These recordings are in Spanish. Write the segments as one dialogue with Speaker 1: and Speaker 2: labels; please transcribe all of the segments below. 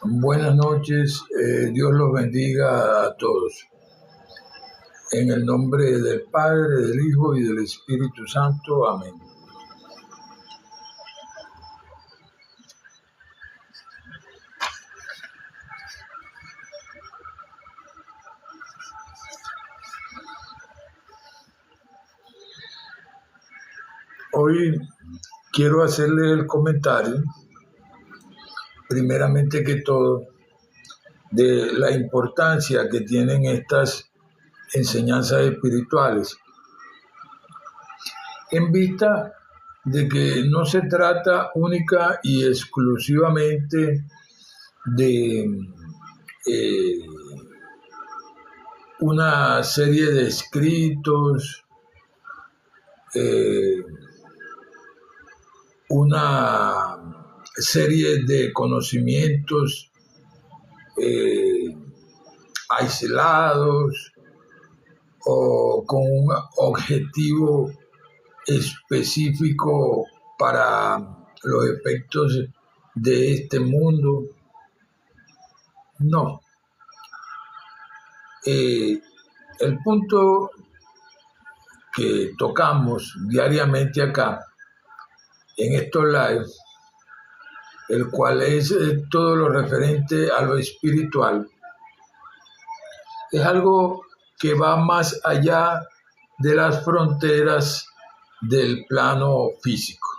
Speaker 1: Buenas noches, Dios los bendiga a todos. En el nombre del Padre, del Hijo y del Espíritu Santo. Amén. Hoy quiero hacerles el comentario, primeramente que todo, de la importancia que tienen estas enseñanzas espirituales, en vista de que no se trata única y exclusivamente de una serie de escritos, una serie de conocimientos aislados o con un objetivo específico para los efectos de este mundo. No. El punto que tocamos diariamente acá, en estos lives, el cual es todo lo referente a lo espiritual, es algo que va más allá de las fronteras del plano físico.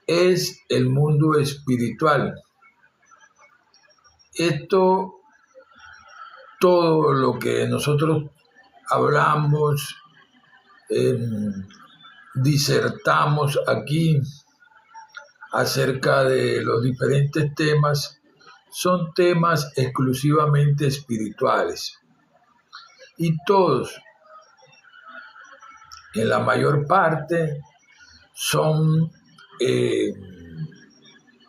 Speaker 1: Es el mundo espiritual. Esto, todo lo que nosotros hablamos, disertamos aquí acerca de los diferentes temas, son temas exclusivamente espirituales. Y todos, en la mayor parte, son,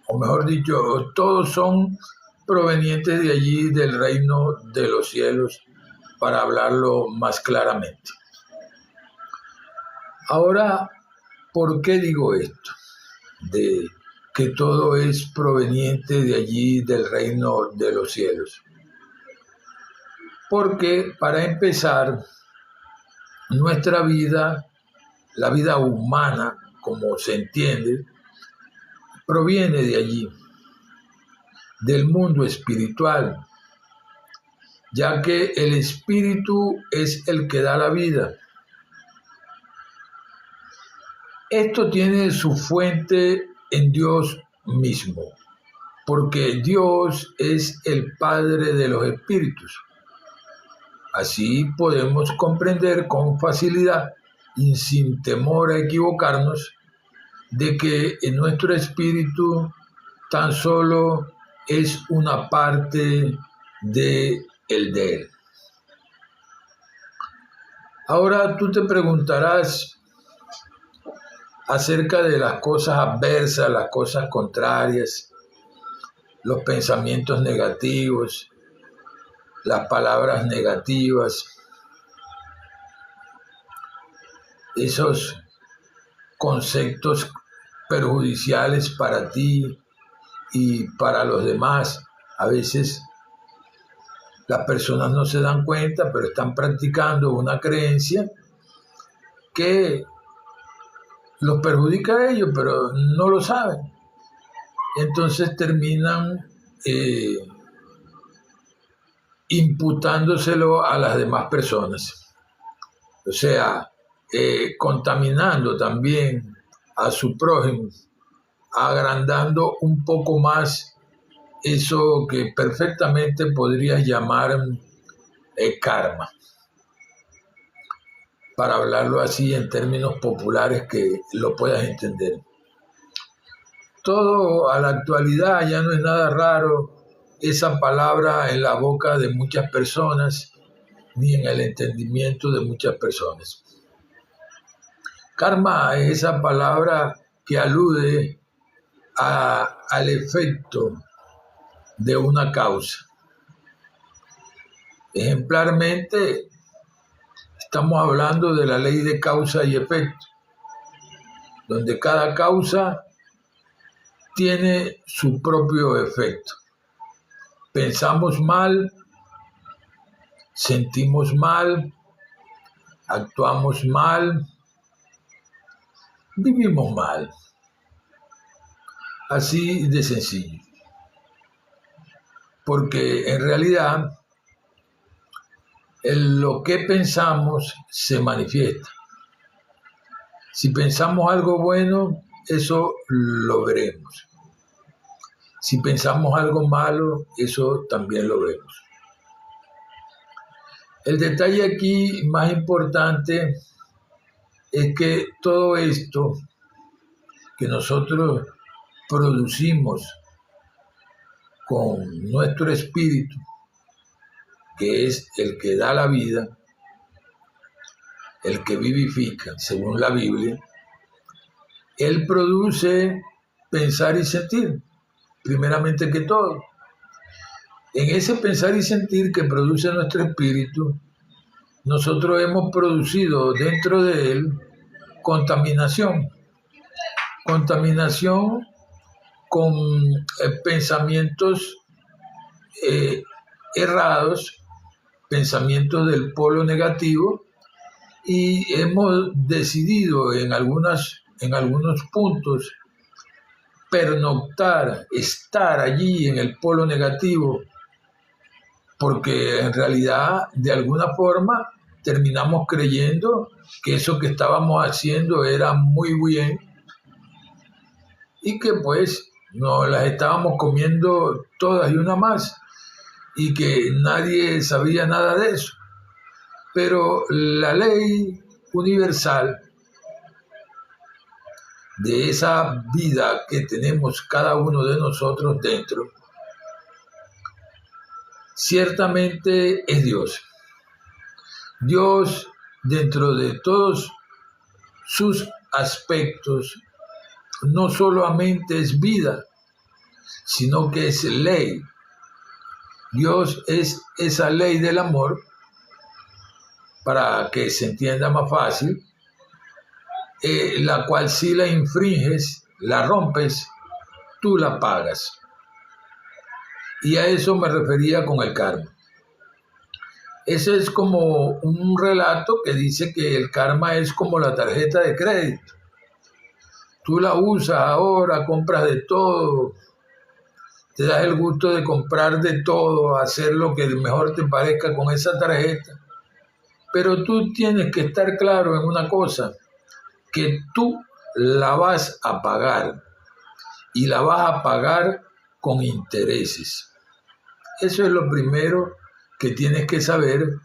Speaker 1: o mejor dicho, todos son provenientes de allí, del reino de los cielos, para hablarlo más claramente. Ahora, ¿por qué digo esto? De que todo es proveniente de allí, del reino de los cielos. Porque, para empezar, nuestra vida, la vida humana, como se entiende, proviene de allí, del mundo espiritual, ya que el espíritu es el que da la vida. Esto tiene su fuente en Dios mismo, porque Dios es el Padre de los espíritus. Así podemos comprender con facilidad y sin temor a equivocarnos de que en nuestro espíritu tan solo es una parte de él. Ahora tú te preguntarás acerca de las cosas adversas, las cosas contrarias, los pensamientos negativos, las palabras negativas, esos conceptos perjudiciales para ti y para los demás. A veces las personas no se dan cuenta, pero están practicando una creencia que los perjudica a ellos, pero no lo saben. Entonces terminan imputándoselo a las demás personas. O sea, contaminando también a su prójimo, agrandando un poco más eso que perfectamente podrías llamar karma, para hablarlo así en términos populares que lo puedas entender. Todo a la actualidad ya no es nada raro esa palabra en la boca de muchas personas, ni en el entendimiento de muchas personas. Karma es esa palabra que alude al efecto de una causa. Ejemplarmente, estamos hablando de la ley de causa y efecto, donde cada causa tiene su propio efecto. pensamos mal, sentimos mal, actuamos mal, vivimos mal. Así de sencillo. Porque en realidad lo que pensamos se manifiesta. Si pensamos algo bueno, eso lo veremos. Si pensamos algo malo, eso también lo vemos. El detalle aquí más importante es que todo esto que nosotros producimos con nuestro espíritu, que es el que da la vida, el que vivifica, según la Biblia, él produce pensar y sentir, primeramente que todo. En ese pensar y sentir que produce nuestro espíritu, nosotros hemos producido dentro de él contaminación. Contaminación con pensamientos errados, pensamientos del polo negativo, y hemos decidido en algunos puntos pernoctar, estar allí en el polo negativo, porque en realidad de alguna forma terminamos creyendo que eso que estábamos haciendo era muy bien y que pues nos las estábamos comiendo todas y una más y que nadie sabía nada de eso. Pero la ley universal de esa vida que tenemos cada uno de nosotros dentro, ciertamente es Dios. Dios, dentro de todos sus aspectos, no solamente es vida, sino que es ley. Dios es esa ley del amor, para que se entienda más fácil, la cual si la infringes, la rompes, tú la pagas. Y a eso me refería con el karma. Ese es como un relato que dice que el karma es como la tarjeta de crédito. Tú la usas ahora, compras de todo, te das el gusto de comprar de todo, hacer lo que mejor te parezca con esa tarjeta. Pero tú tienes que estar claro en una cosa, que tú la vas a pagar y la vas a pagar con intereses. Eso es lo primero que tienes que saber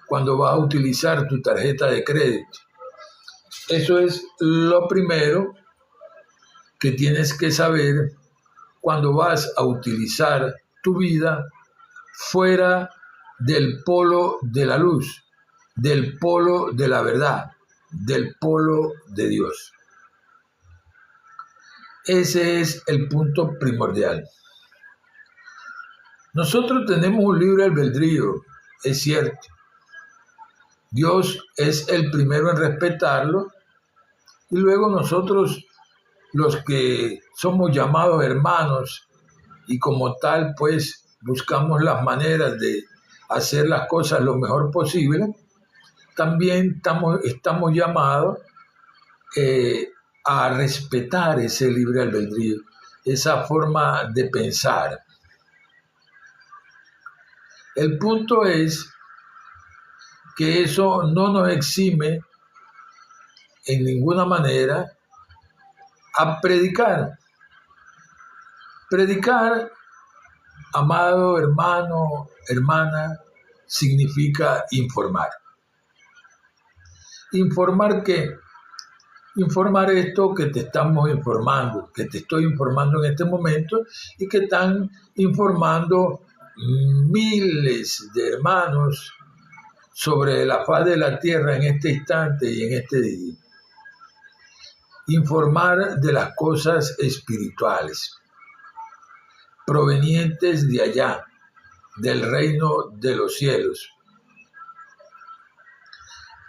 Speaker 1: cuando vas a utilizar tu tarjeta de crédito. Eso es lo primero que tienes que saber cuando vas a utilizar tu vida fuera del polo de la luz, del polo de la verdad, del polo de Dios. Ese es el punto primordial. Nosotros tenemos un libre albedrío, es cierto. Dios es el primero en respetarlo y luego nosotros, los que somos llamados hermanos y como tal pues buscamos las maneras de hacer las cosas lo mejor posible, también estamos llamados a respetar ese libre albedrío, esa forma de pensar. El punto es que eso no nos exime en ninguna manera a predicar. Predicar, amado hermano, hermana, significa informar. ¿Informar qué? Informar esto que te estamos informando, que te estoy informando en este momento y que están informando miles de hermanos sobre la faz de la tierra en este instante y en este día. Informar de las cosas espirituales, provenientes de allá, del reino de los cielos,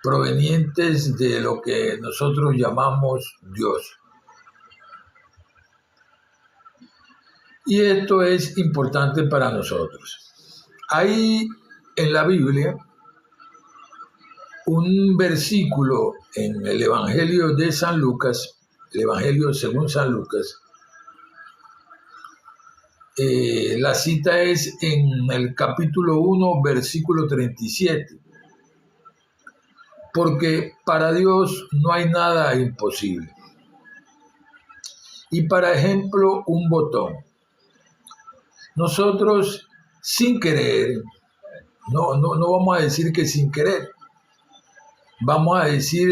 Speaker 1: provenientes de lo que nosotros llamamos Dios. Y esto es importante para nosotros. Hay en la Biblia un versículo en el Evangelio de San Lucas, el Evangelio según San Lucas. La cita es en el capítulo 1, versículo 37. Porque para Dios no hay nada imposible. Y para ejemplo, un botón. Nosotros sin querer, no vamos a decir que sin querer, vamos a decir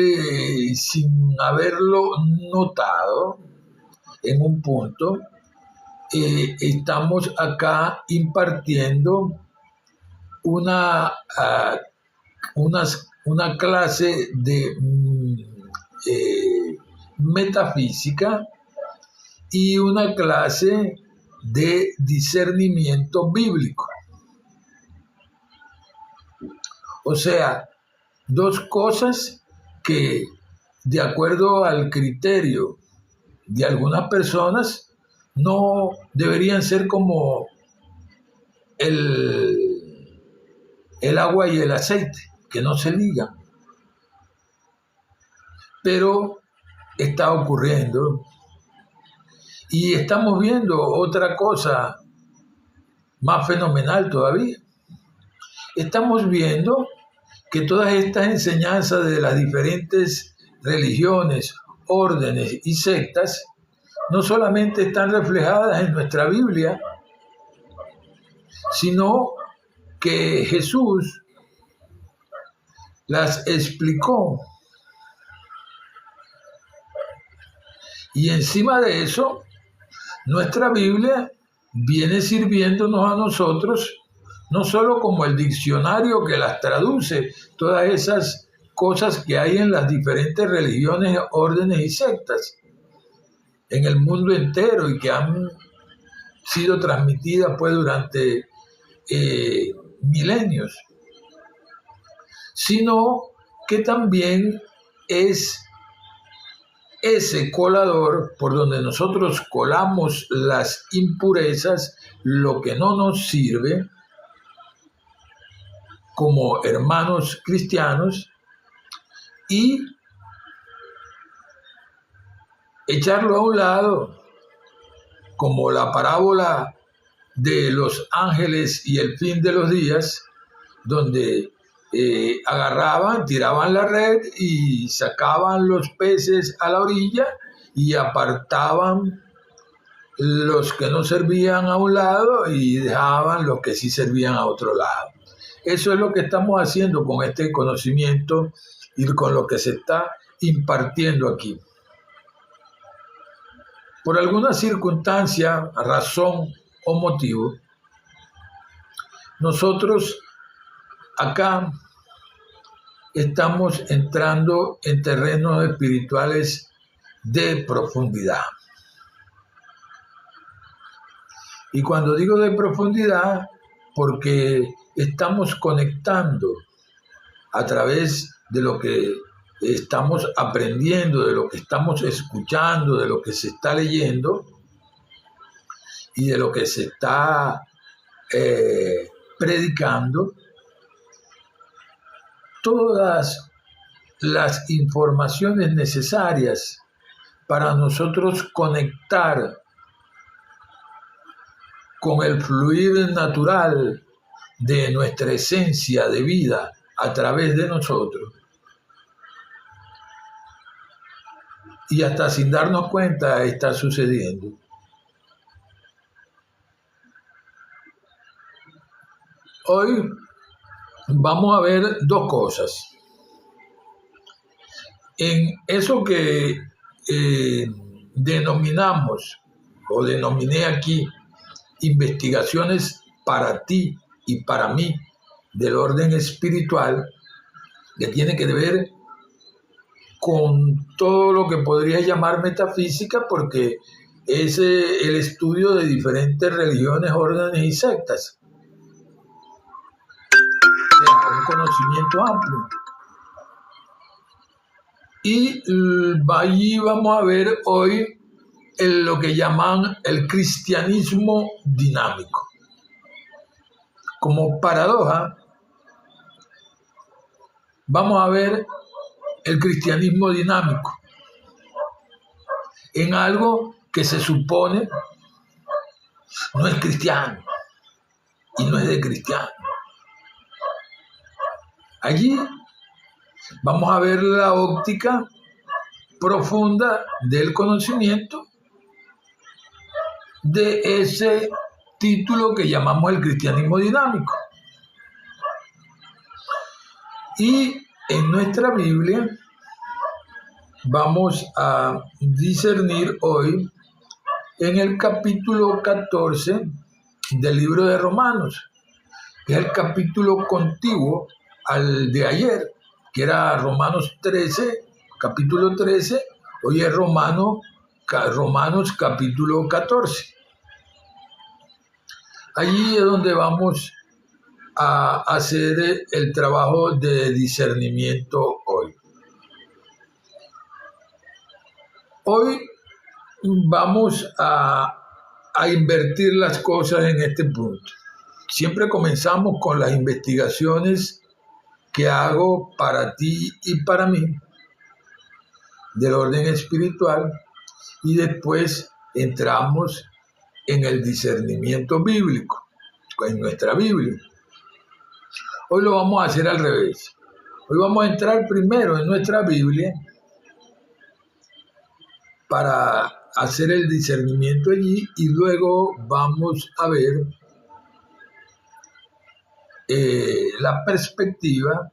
Speaker 1: sin haberlo notado en un punto, estamos acá impartiendo una clase de metafísica y una clase de discernimiento bíblico. O sea, dos cosas que, de acuerdo al criterio de algunas personas, no deberían ser como el agua y el aceite, que no se ligan. Pero está ocurriendo. Y estamos viendo otra cosa más fenomenal todavía. Estamos viendo que todas estas enseñanzas de las diferentes religiones, órdenes y sectas no solamente están reflejadas en nuestra Biblia, sino que Jesús las explicó. Y encima de eso, nuestra Biblia viene sirviéndonos a nosotros no solo como el diccionario que las traduce, todas esas cosas que hay en las diferentes religiones, órdenes y sectas en el mundo entero y que han sido transmitidas pues durante milenios, sino que también es ese colador por donde nosotros colamos las impurezas, lo que no nos sirve como hermanos cristianos, y echarlo a un lado, como la parábola de los ángeles y el fin de los días, donde agarraban, tiraban la red y sacaban los peces a la orilla y apartaban los que no servían a un lado y dejaban los que sí servían a otro lado. Eso es lo que estamos haciendo con este conocimiento y con lo que se está impartiendo aquí. Por alguna circunstancia, razón o motivo, nosotros acá estamos entrando en terrenos espirituales de profundidad. Y cuando digo de profundidad, porque estamos conectando a través de lo que estamos aprendiendo, de lo que estamos escuchando, de lo que se está leyendo y de lo que se está predicando, todas las informaciones necesarias para nosotros conectar con el fluir natural de nuestra esencia de vida a través de nosotros. Y hasta sin darnos cuenta está sucediendo. Hoy vamos a ver dos cosas. En eso que denominamos, o denominé aquí, investigaciones para ti y para mí del orden espiritual, que tiene que ver con todo lo que podría llamar metafísica, porque es el estudio de diferentes religiones, órdenes y sectas. O sea, un conocimiento amplio. Y allí vamos a ver hoy lo que llaman el cristianismo dinámico. Como paradoja, vamos a ver el cristianismo dinámico en algo que se supone no es cristiano y no es de cristiano. Allí vamos a ver la óptica profunda del conocimiento de ese título que llamamos el cristianismo dinámico. Y en nuestra Biblia vamos a discernir hoy en el capítulo 14 del libro de Romanos, que es el capítulo contiguo al de ayer, que era Romanos 13, capítulo 13, hoy es Romanos capítulo 14. Allí es donde vamos a hacer el trabajo de discernimiento hoy. Hoy vamos a invertir las cosas en este punto. Siempre comenzamos con las investigaciones que hago para ti y para mí, del orden espiritual, y después entramos en el discernimiento bíblico, en nuestra Biblia. Hoy lo vamos a hacer al revés. Hoy vamos a entrar primero en nuestra Biblia para hacer el discernimiento allí y luego vamos a ver la perspectiva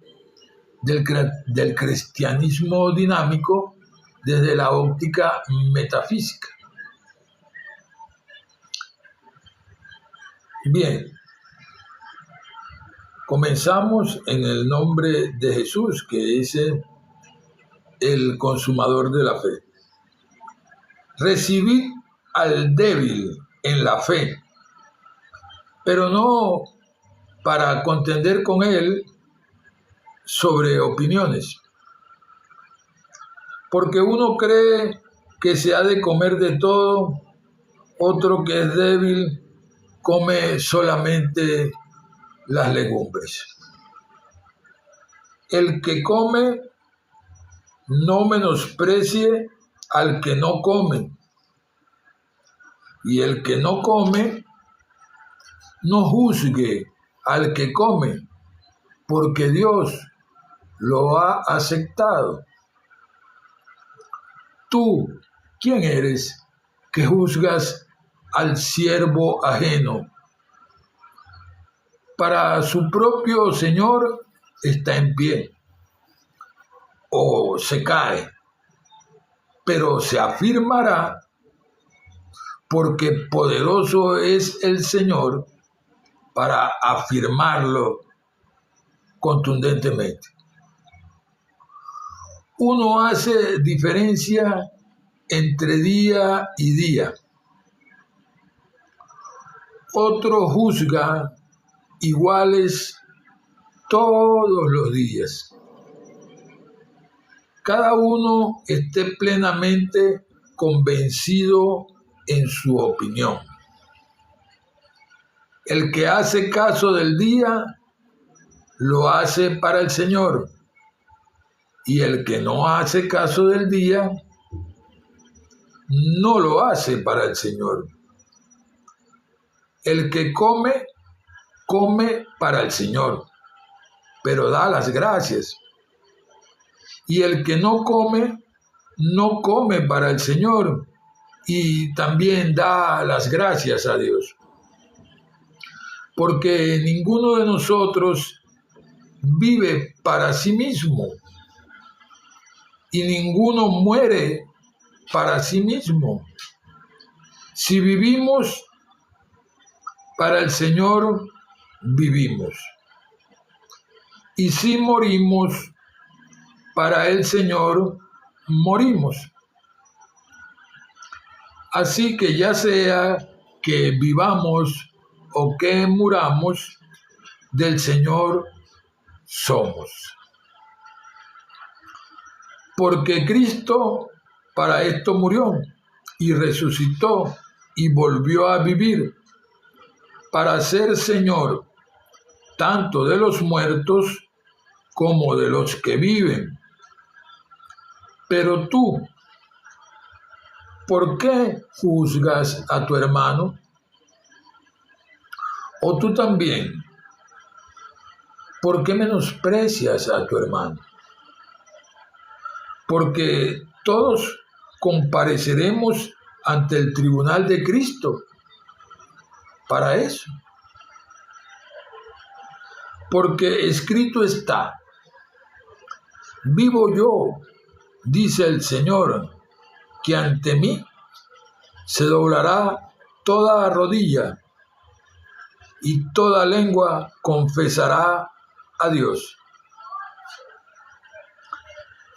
Speaker 1: del cristianismo dinámico desde la óptica metafísica. Bien, comenzamos en el nombre de Jesús, que es el consumador de la fe. Recibid al débil en la fe, pero no para contender con él sobre opiniones. Porque uno cree que se ha de comer de todo, otro que es débil come solamente las legumbres. El que come no menosprecie al que no come, y el que no come no juzgue al que come, porque Dios lo ha aceptado. Tú, ¿quién eres que juzgas al siervo ajeno? Para su propio Señor está en pie, o se cae, pero se afirmará, porque poderoso es el Señor para afirmarlo contundentemente. Uno hace diferencia entre día y día. Otro juzga iguales todos los días. Cada uno esté plenamente convencido en su opinión. El que hace caso del día, lo hace para el Señor, y el que no hace caso del día, no lo hace para el Señor. El que come, come para el Señor, pero da las gracias. Y el que no come, no come para el Señor, y también da las gracias a Dios. Porque ninguno de nosotros vive para sí mismo, y ninguno muere para sí mismo. Si vivimos, para el Señor vivimos. Y si morimos, para el Señor morimos. Así que ya sea que vivamos o que muramos, del Señor somos. Porque Cristo para esto murió, y resucitó y volvió a vivir para ser Señor tanto de los muertos como de los que viven. Pero tú, ¿por qué juzgas a tu hermano? ¿O tú también? ¿Por qué menosprecias a tu hermano? Porque todos compareceremos ante el tribunal de Cristo para eso. Porque escrito está: vivo yo, dice el Señor, que ante mí se doblará toda rodilla y toda lengua confesará a Dios.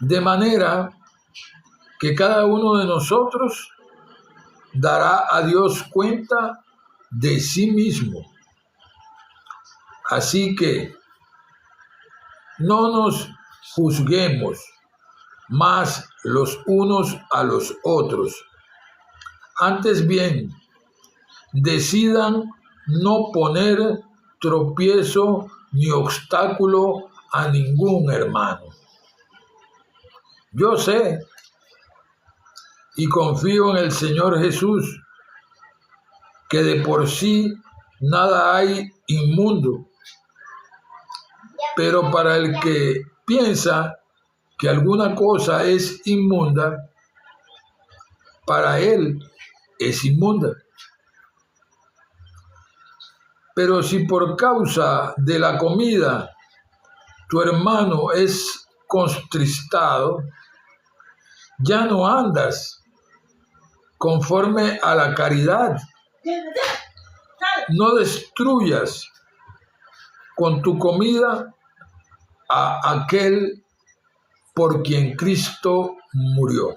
Speaker 1: De manera que cada uno de nosotros dará a Dios cuenta de sí mismo. Así que no nos juzguemos más los unos a los otros. Antes bien, decidan no poner tropiezo ni obstáculo a ningún hermano. Yo sé y confío en el Señor Jesús, que de por sí nada hay inmundo, pero para el que piensa que alguna cosa es inmunda, para él es inmunda. Pero si por causa de la comida tu hermano es contristado, ya no andas conforme a la caridad. No destruyas con tu comida a aquel por quien Cristo murió.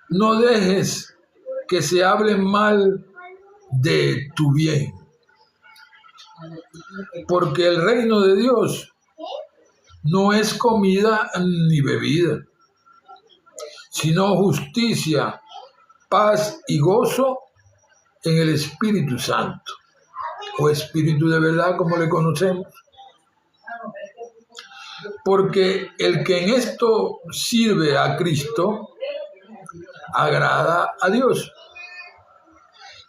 Speaker 1: No dejes que se hable mal de tu bien, porque el reino de Dios no es comida ni bebida, sino justicia, paz y gozo en el Espíritu Santo, o Espíritu de verdad, como le conocemos. Porque el que en esto sirve a Cristo agrada a Dios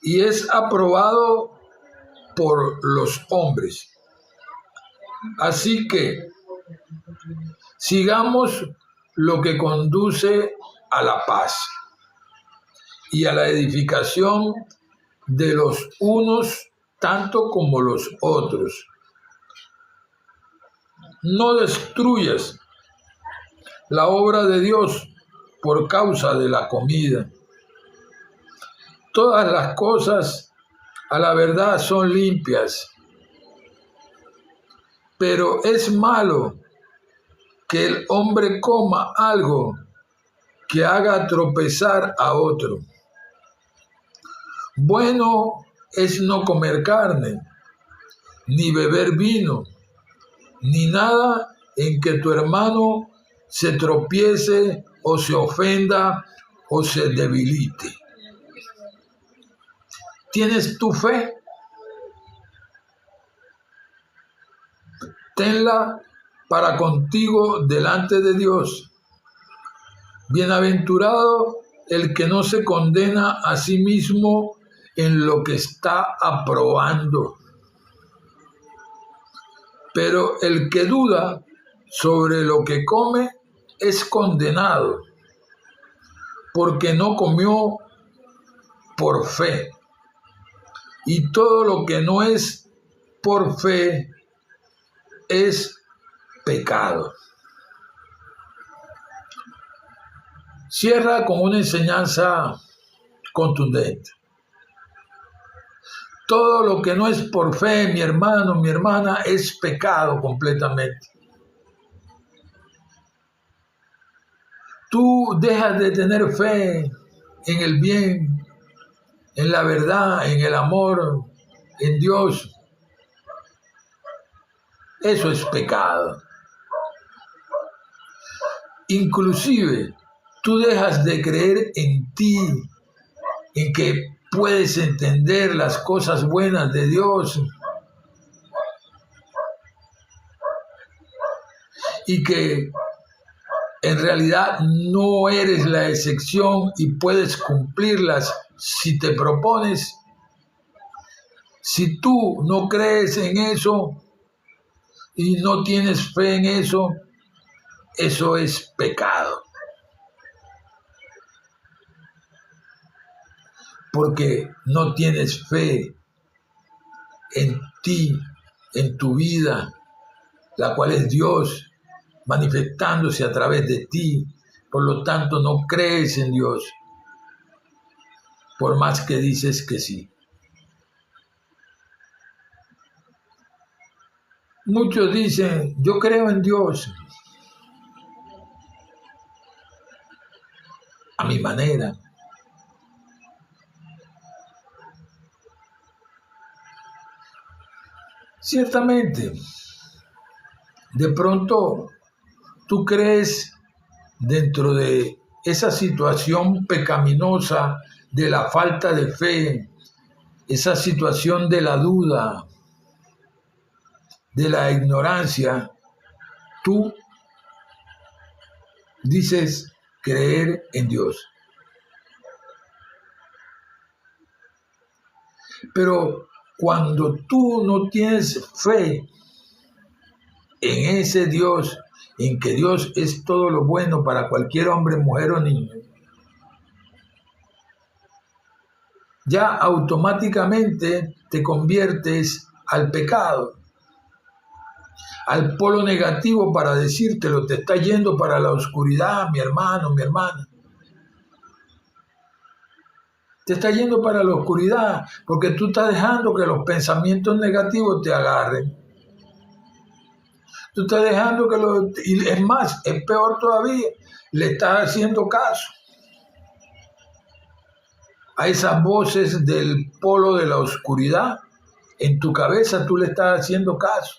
Speaker 1: y es aprobado por los hombres. Así que sigamos lo que conduce a la paz y a la edificación de los unos tanto como los otros. No destruyas la obra de Dios por causa de la comida. Todas las cosas a la verdad son limpias, pero es malo que el hombre coma algo que haga tropezar a otro. Bueno es no comer carne, ni beber vino, ni nada en que tu hermano se tropiece o se ofenda o se debilite. ¿Tienes tu fe? Tenla para contigo delante de Dios. Bienaventurado el que no se condena a sí mismo en lo que está aprobando. Pero el que duda sobre lo que come es condenado, porque no comió por fe. Y todo lo que no es por fe es pecado. Cierra con una enseñanza contundente. Todo lo que no es por fe, mi hermano, mi hermana, es pecado completamente. Tú dejas de tener fe en el bien, en la verdad, en el amor, en Dios. Eso es pecado. Inclusive, tú dejas de creer en ti, en que puedes entender las cosas buenas de Dios y que en realidad no eres la excepción y puedes cumplirlas si te propones. Si tú no crees en eso y no tienes fe en eso, eso es pecado. Porque no tienes fe en ti, en tu vida, la cual es Dios manifestándose a través de ti. Por lo tanto, no crees en Dios, por más que dices que sí. Muchos dicen, yo creo en Dios, a mi manera. Ciertamente, de pronto tú crees dentro de esa situación pecaminosa de la falta de fe, esa situación de la duda, de la ignorancia, tú dices creer en Dios. Pero cuando tú no tienes fe en ese Dios, en que Dios es todo lo bueno para cualquier hombre, mujer o niño, ya automáticamente te conviertes al pecado, al polo negativo para decírtelo, te está yendo para la oscuridad, mi hermano, mi hermana. Te está yendo para la oscuridad porque tú estás dejando que los pensamientos negativos te agarren. Tú estás dejando que y es más, es peor todavía, le estás haciendo caso a esas voces del polo de la oscuridad. En tu cabeza tú le estás haciendo caso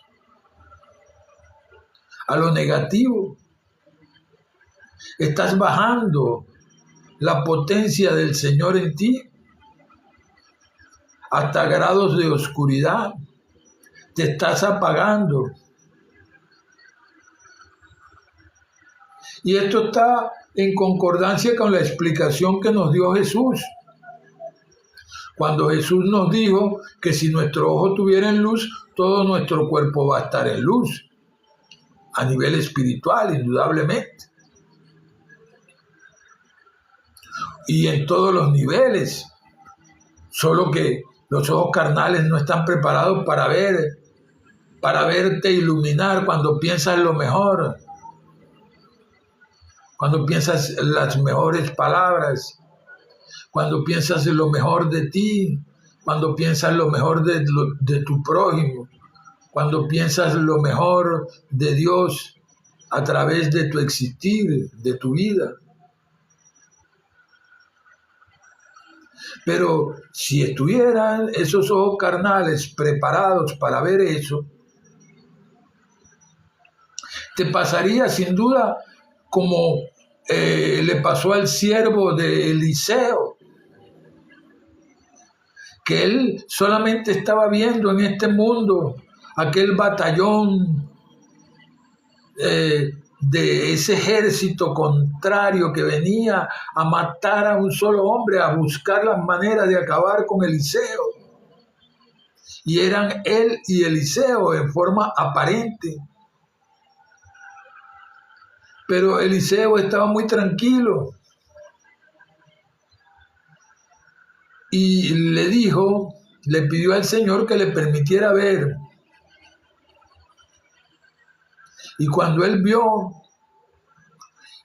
Speaker 1: a lo negativo. Estás bajando la potencia del Señor en ti hasta grados de oscuridad. Te estás apagando. Y esto está en concordancia con la explicación que nos dio Jesús. Cuando Jesús nos dijo que si nuestro ojo tuviera en luz, todo nuestro cuerpo va a estar en luz. A nivel espiritual, indudablemente. Y en todos los niveles. Solo que los ojos carnales no están preparados para verte iluminar cuando piensas lo mejor. Cuando piensas las mejores palabras. Cuando piensas lo mejor de ti. Cuando piensas lo mejor de tu prójimo. Cuando piensas lo mejor de Dios a través de tu existir, de tu vida. Pero si estuvieran esos ojos carnales preparados para ver eso, te pasaría sin duda como le pasó al siervo de Eliseo, que él solamente estaba viendo en este mundo aquel batallón de ese ejército contrario que venía a matar a un solo hombre, a buscar las maneras de acabar con Eliseo. Y eran él y Eliseo en forma aparente. Pero Eliseo estaba muy tranquilo. Y le pidió al Señor que le permitiera ver. Y cuando él vio,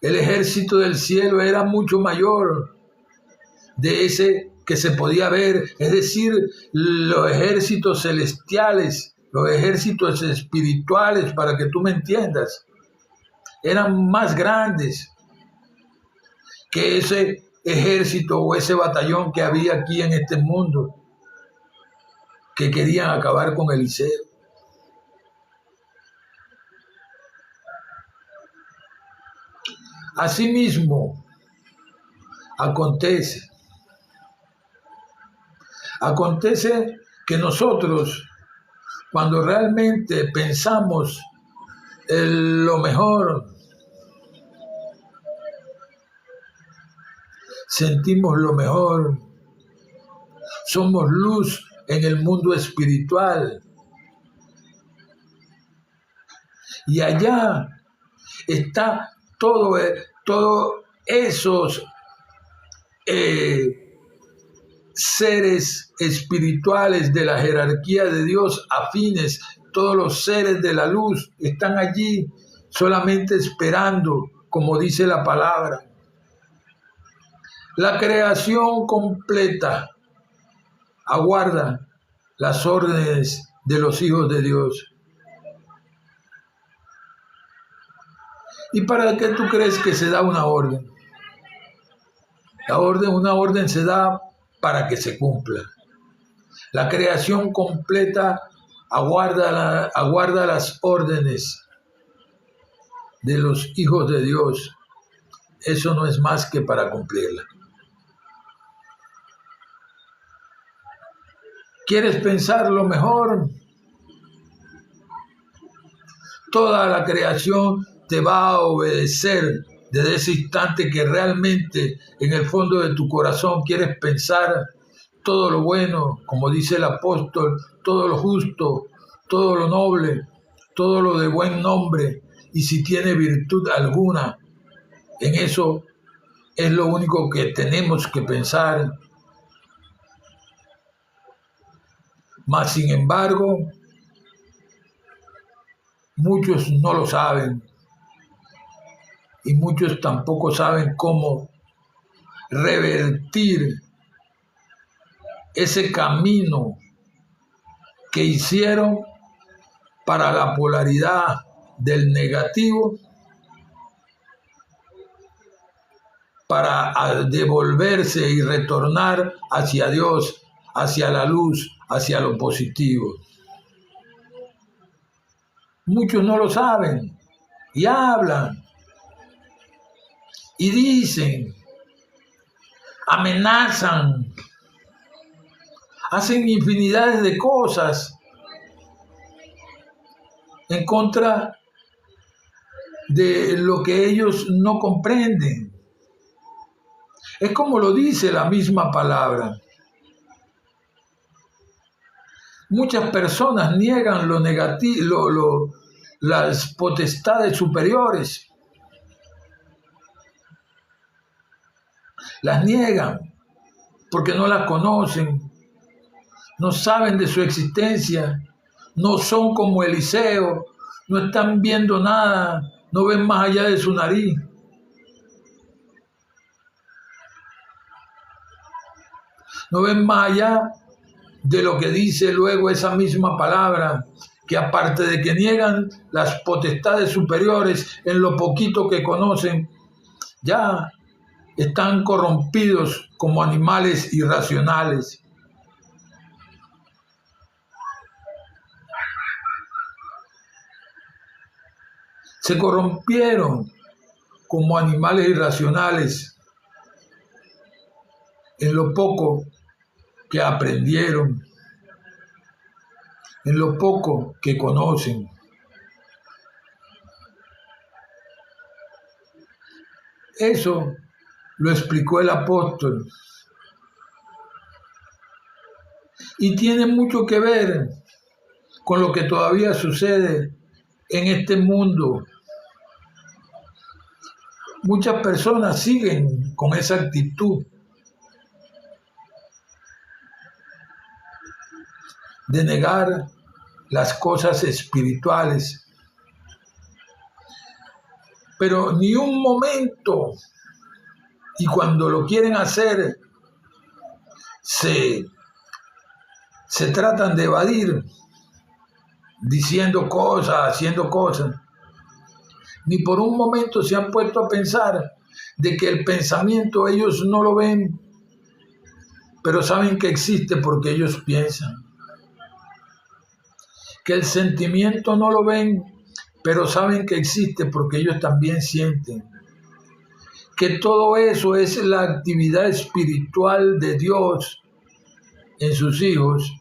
Speaker 1: el ejército del cielo era mucho mayor de ese que se podía ver, es decir, los ejércitos celestiales, los ejércitos espirituales, para que tú me entiendas, eran más grandes que ese ejército o ese batallón que había aquí en este mundo, que querían acabar con Eliseo. Asimismo, Acontece que nosotros, cuando realmente pensamos en lo mejor, sentimos lo mejor, somos luz en el mundo espiritual. Y allá está todos esos seres espirituales de la jerarquía de Dios afines, todos los seres de la luz están allí solamente esperando, como dice la palabra. La creación completa aguarda las órdenes de los hijos de Dios. ¿Y para qué tú crees que se da una orden? Una orden se da para que se cumpla. La creación completa aguarda las órdenes de los hijos de Dios. Eso no es más que para cumplirla. ¿Quieres pensar lo mejor? Toda la creación te va a obedecer desde ese instante que realmente en el fondo de tu corazón quieres pensar todo lo bueno, como dice el apóstol, todo lo justo, todo lo noble, todo lo de buen nombre, y si tiene virtud alguna, en eso es lo único que tenemos que pensar. Mas, sin embargo, muchos no lo saben y muchos tampoco saben cómo revertir ese camino que hicieron para la polaridad del negativo, para devolverse y retornar hacia Dios, hacia la luz, hacia lo positivo. Muchos no lo saben y hablan y dicen, amenazan, hacen infinidades de cosas en contra de lo que ellos no comprenden. Es como lo dice la misma palabra. Muchas personas niegan lo negativo, las potestades superiores. Las niegan porque no las conocen, no saben de su existencia, no son como Eliseo, no están viendo nada, no ven más allá de su nariz. No ven más allá de lo que dice luego esa misma palabra, que aparte de que niegan las potestades superiores en lo poquito que conocen, ya están corrompidos como animales irracionales. Se corrompieron como animales irracionales en lo poco que aprendieron, en lo poco que conocen. Eso lo explicó el apóstol. Y tiene mucho que ver con lo que todavía sucede en este mundo. Muchas personas siguen con esa actitud de negar las cosas espirituales. Pero ni un momento, y cuando lo quieren hacer, se tratan de evadir, diciendo cosas, haciendo cosas. Ni por un momento se han puesto a pensar de que el pensamiento ellos no lo ven, pero saben que existe porque ellos piensan. Que el sentimiento no lo ven, pero saben que existe porque ellos también sienten. que todo eso es la actividad espiritual de Dios en sus hijos,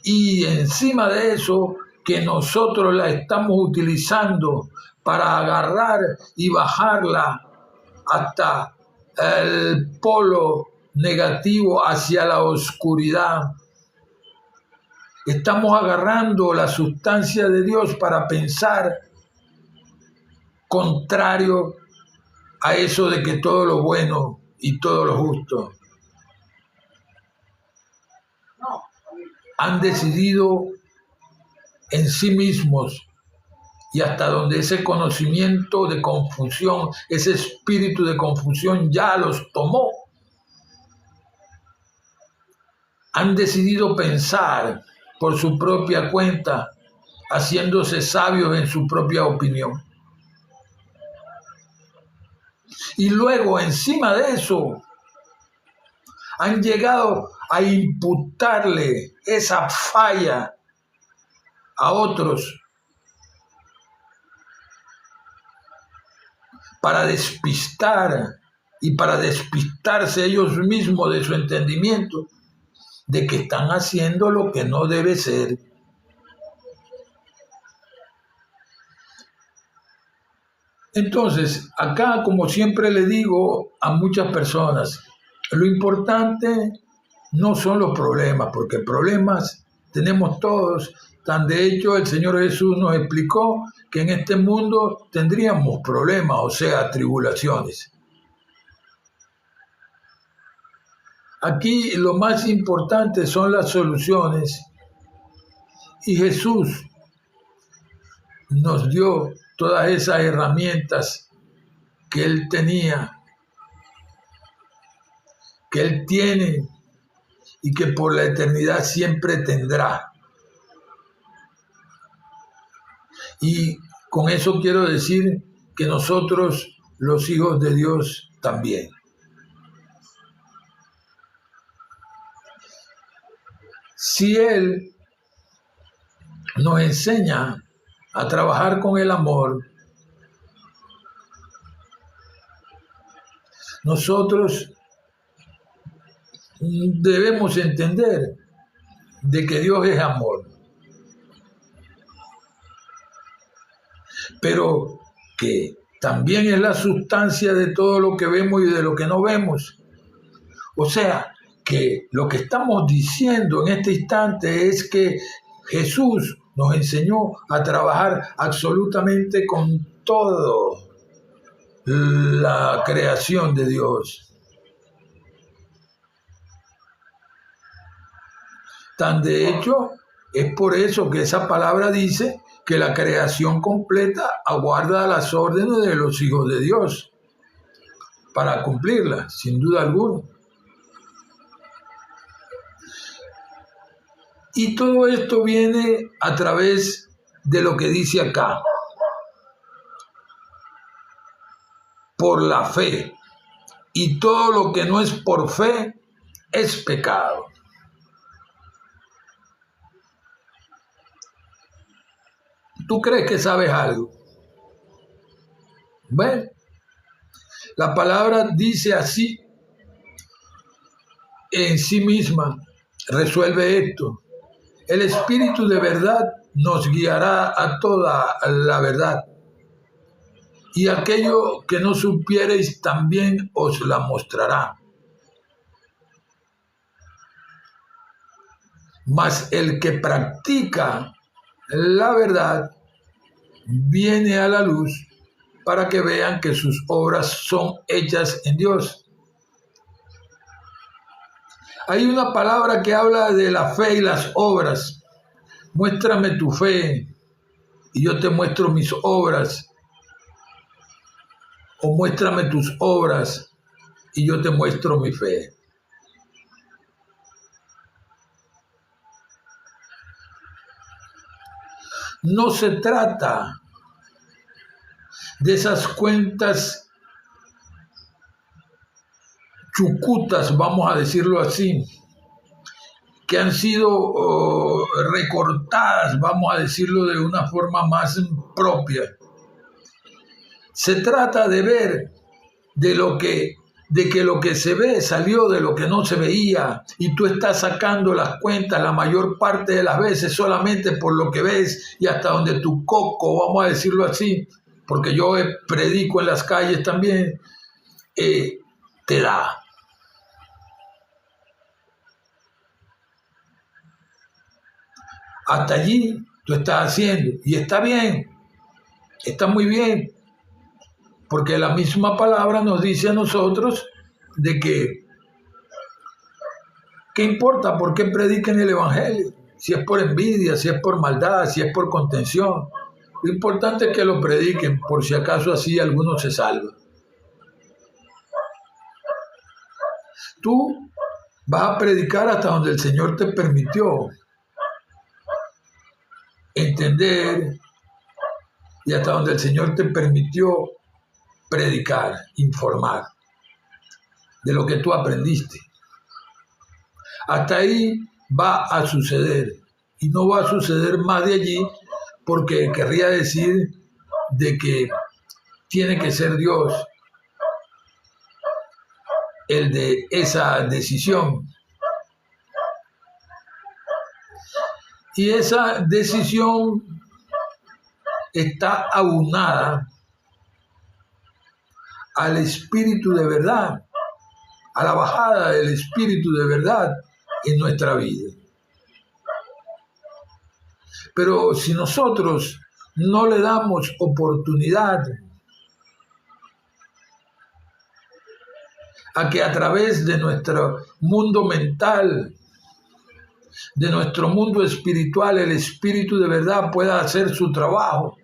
Speaker 1: y encima de eso que nosotros la estamos utilizando para agarrar y bajarla hasta el polo negativo, hacia la oscuridad. Estamos agarrando la sustancia de Dios para pensar contrario a eso de que todo lo bueno y todo lo justo. Han decidido en sí mismos, y hasta donde ese conocimiento de confusión, ese espíritu de confusión ya los tomó, han decidido pensar por su propia cuenta, haciéndose sabios en su propia opinión. Y luego, encima de eso, han llegado a imputarle esa falla a otros para despistar y para despistarse ellos mismos de su entendimiento de que están haciendo lo que no debe ser. Entonces, acá, como siempre le digo a muchas personas, lo importante no son los problemas, porque problemas tenemos todos. Tan de hecho, el Señor Jesús nos explicó que en este mundo tendríamos problemas, o sea, tribulaciones. Aquí lo más importante son las soluciones, y Jesús nos dio todas esas herramientas que Él tenía, que Él tiene y que por la eternidad siempre tendrá. Y con eso quiero decir que nosotros, los hijos de Dios, también. Si Él nos enseña a trabajar con el amor, nosotros debemos entender de que Dios es amor, pero que también es la sustancia de todo lo que vemos y de lo que no vemos. O sea, que lo que estamos diciendo en este instante es que Jesús nos enseñó a trabajar absolutamente con toda la creación de Dios. Tan de hecho, es por eso que esa palabra dice que la creación completa aguarda las órdenes de los hijos de Dios para cumplirlas, sin duda alguna. Y todo esto viene a través de lo que dice acá, por la fe. Y todo lo que no es por fe es pecado. ¿Tú crees que sabes algo? Bueno, la palabra dice así en sí misma, resuelve esto. El Espíritu de verdad nos guiará a toda la verdad. Y aquello que no supiereis también os la mostrará. Mas el que practica la verdad viene a la luz para que vean que sus obras son hechas en Dios. Hay una palabra que habla de la fe y las obras. Muéstrame tu fe y yo te muestro mis obras. O muéstrame tus obras y yo te muestro mi fe. No se trata de esas cuentas chucutas, vamos a decirlo así, que han sido recortadas, vamos a decirlo de una forma más propia. Se trata de ver de que lo que se ve salió de lo que no se veía y tú estás sacando las cuentas la mayor parte de las veces solamente por lo que ves y hasta donde tu coco, vamos a decirlo así, porque yo predico en las calles también, te da. Hasta allí tú estás haciendo y está bien, está muy bien, porque la misma palabra nos dice a nosotros de que ¿qué importa por qué prediquen el evangelio? Si es por envidia, si es por maldad, si es por contención. Lo importante es que lo prediquen, por si acaso así alguno se salva. Tú vas a predicar hasta donde el Señor te permitió entender y hasta donde el Señor te permitió predicar, informar de lo que tú aprendiste. Hasta ahí va a suceder y no va a suceder más de allí, porque querría decir de que tiene que ser Dios el de esa decisión. Y esa decisión está aunada al Espíritu de verdad, a la bajada del Espíritu de verdad en nuestra vida. Pero si nosotros no le damos oportunidad a que a través de nuestro mundo mental, de nuestro mundo espiritual, el Espíritu de verdad pueda hacer su trabajo,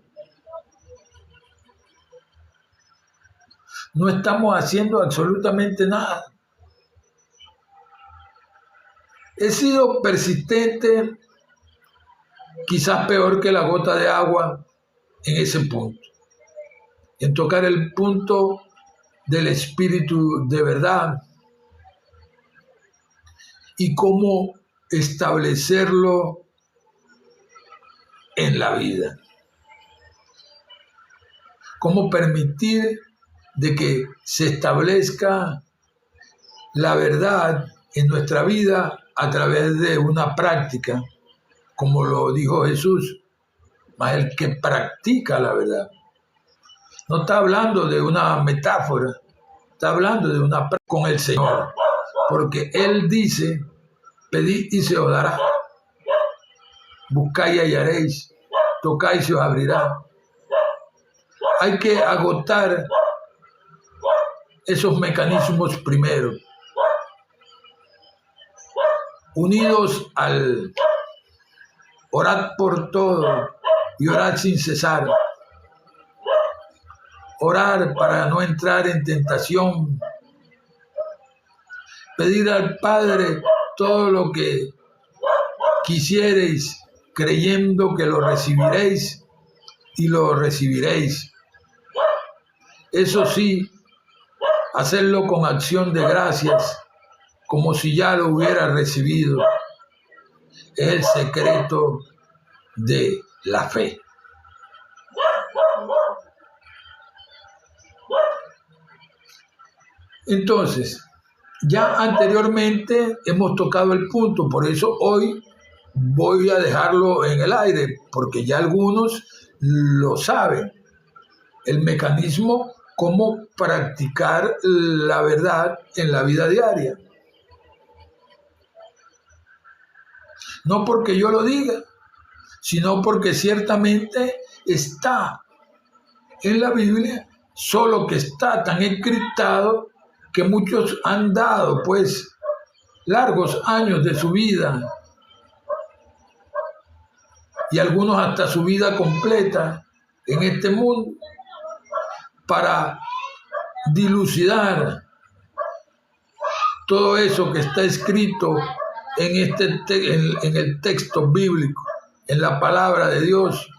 Speaker 1: no estamos haciendo absolutamente nada. He sido persistente, quizás peor que la gota de agua, en ese punto, en tocar el punto del Espíritu de verdad y cómo establecerlo en la vida. Cómo permitir de que se establezca la verdad en nuestra vida a través de una práctica, como lo dijo Jesús, más el que practica la verdad. No está hablando de una metáfora, está hablando de una práctica con el Señor, porque Él dice, pedid y se os dará, buscáis y hallaréis, tocáis y se os abrirá. Hay que agotar esos mecanismos primero, unidos al orad por todo y orad sin cesar. Orar para no entrar en tentación. Pedir al Padre todo lo que quisiereis, creyendo que lo recibiréis y lo recibiréis. Eso sí, hacerlo con acción de gracias, como si ya lo hubiera recibido. Es el secreto de la fe. Entonces, ya anteriormente hemos tocado el punto, por eso hoy voy a dejarlo en el aire, porque ya algunos lo saben. El mecanismo, cómo practicar la verdad en la vida diaria. No porque yo lo diga, sino porque ciertamente está en la Biblia, solo que está tan encriptado que muchos han dado pues largos años de su vida y algunos hasta su vida completa en este mundo para dilucidar todo eso que está escrito en el texto bíblico, en la palabra de Dios,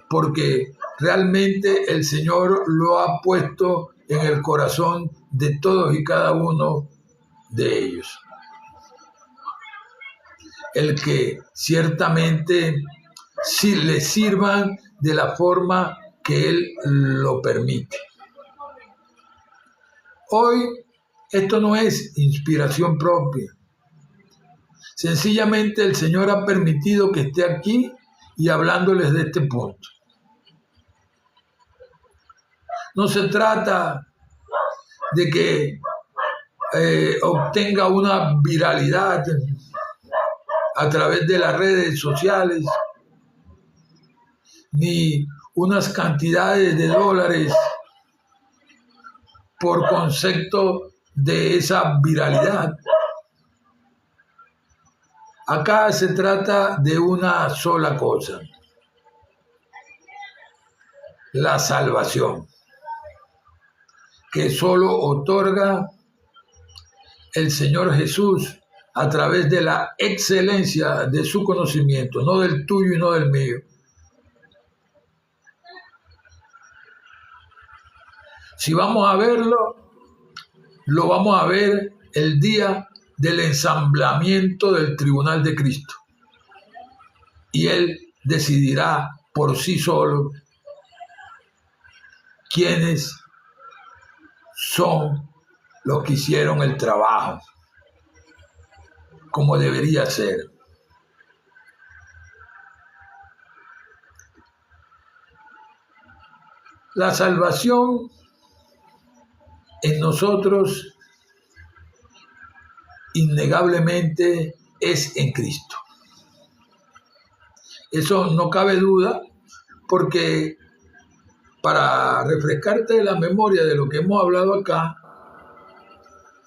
Speaker 1: porque realmente el Señor lo ha puesto en el corazón de todos y cada uno de ellos. El que ciertamente sí le sirvan de la forma que Él lo permite. Hoy esto no es inspiración propia. Sencillamente el Señor ha permitido que esté aquí y hablándoles de este punto. No se trata de que obtenga una viralidad a través de las redes sociales, ni unas cantidades de dólares por concepto de esa viralidad. Acá se trata de una sola cosa: la salvación, que solo otorga el Señor Jesús a través de la excelencia de su conocimiento, no del tuyo y no del mío. Si vamos a verlo, lo vamos a ver el día del ensamblamiento del tribunal de Cristo. Y Él decidirá por sí solo quiénes son los que hicieron el trabajo como debería ser. La salvación en nosotros innegablemente es en Cristo. Eso no cabe duda, porque para refrescarte la memoria de lo que hemos hablado acá,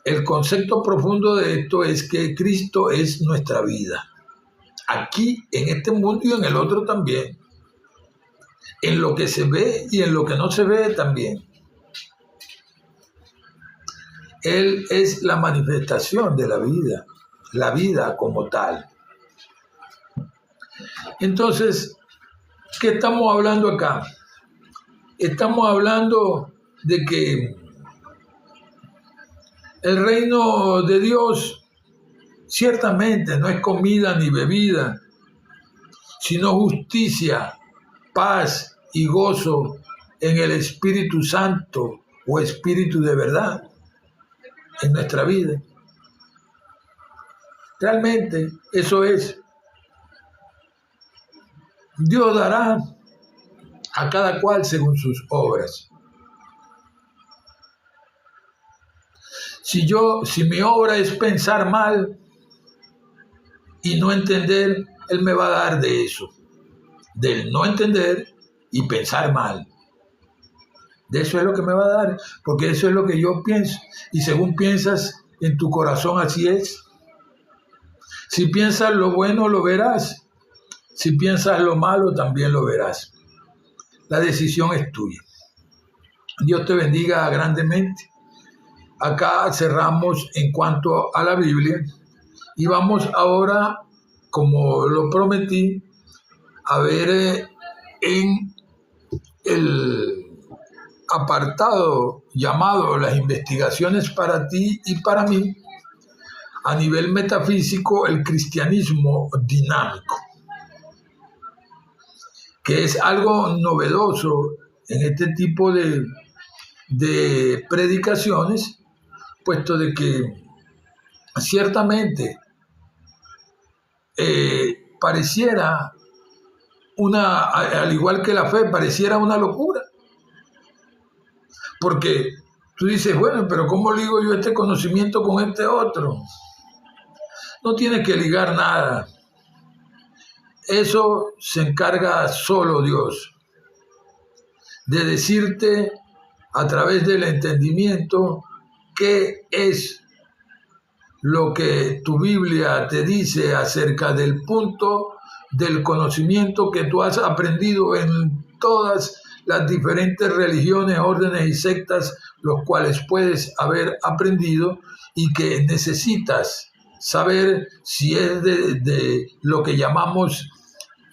Speaker 1: el concepto profundo de esto es que Cristo es nuestra vida, aquí en este mundo y en el otro también, en lo que se ve y en lo que no se ve también. Él es la manifestación de la vida como tal. Entonces, ¿qué estamos hablando acá? Estamos hablando de que el reino de Dios ciertamente no es comida ni bebida, sino justicia, paz y gozo en el Espíritu Santo o Espíritu de verdad en nuestra vida. Realmente eso es. Dios dará a cada cual según sus obras. Si mi obra es pensar mal y no entender, Él me va a dar de eso, del no entender y pensar mal. De eso es lo que me va a dar, porque eso es lo que yo pienso. Y según piensas en tu corazón, así es. Si piensas lo bueno, lo verás. Si piensas lo malo, también lo verás. La decisión es tuya. Dios te bendiga grandemente. Acá cerramos en cuanto a la Biblia y vamos ahora, como lo prometí, a ver en el apartado llamado Las investigaciones para ti y para mí, a nivel metafísico, el cristianismo dinámico, que es algo novedoso en este tipo de predicaciones, puesto de que ciertamente pareciera al igual que la fe, pareciera una locura. Porque tú dices, bueno, pero ¿cómo ligo yo este conocimiento con este otro? No tienes que ligar nada. Eso se encarga solo Dios, de decirte a través del entendimiento qué es lo que tu Biblia te dice acerca del punto del conocimiento que tú has aprendido en todas las diferentes religiones, órdenes y sectas, los cuales puedes haber aprendido y que necesitas saber si es de lo que llamamos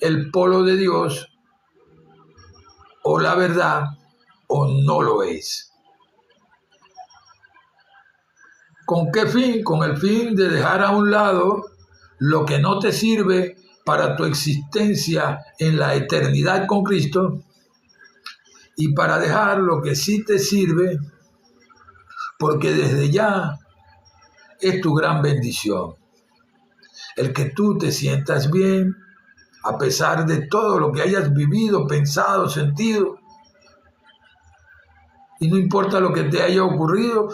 Speaker 1: el polo de Dios o la verdad o no lo es. ¿Con qué fin? Con el fin de dejar a un lado lo que no te sirve para tu existencia en la eternidad con Cristo y para dejar lo que sí te sirve porque desde ya es tu gran bendición. El que tú te sientas bien, a pesar de todo lo que hayas vivido, pensado, sentido, y no importa lo que te haya ocurrido,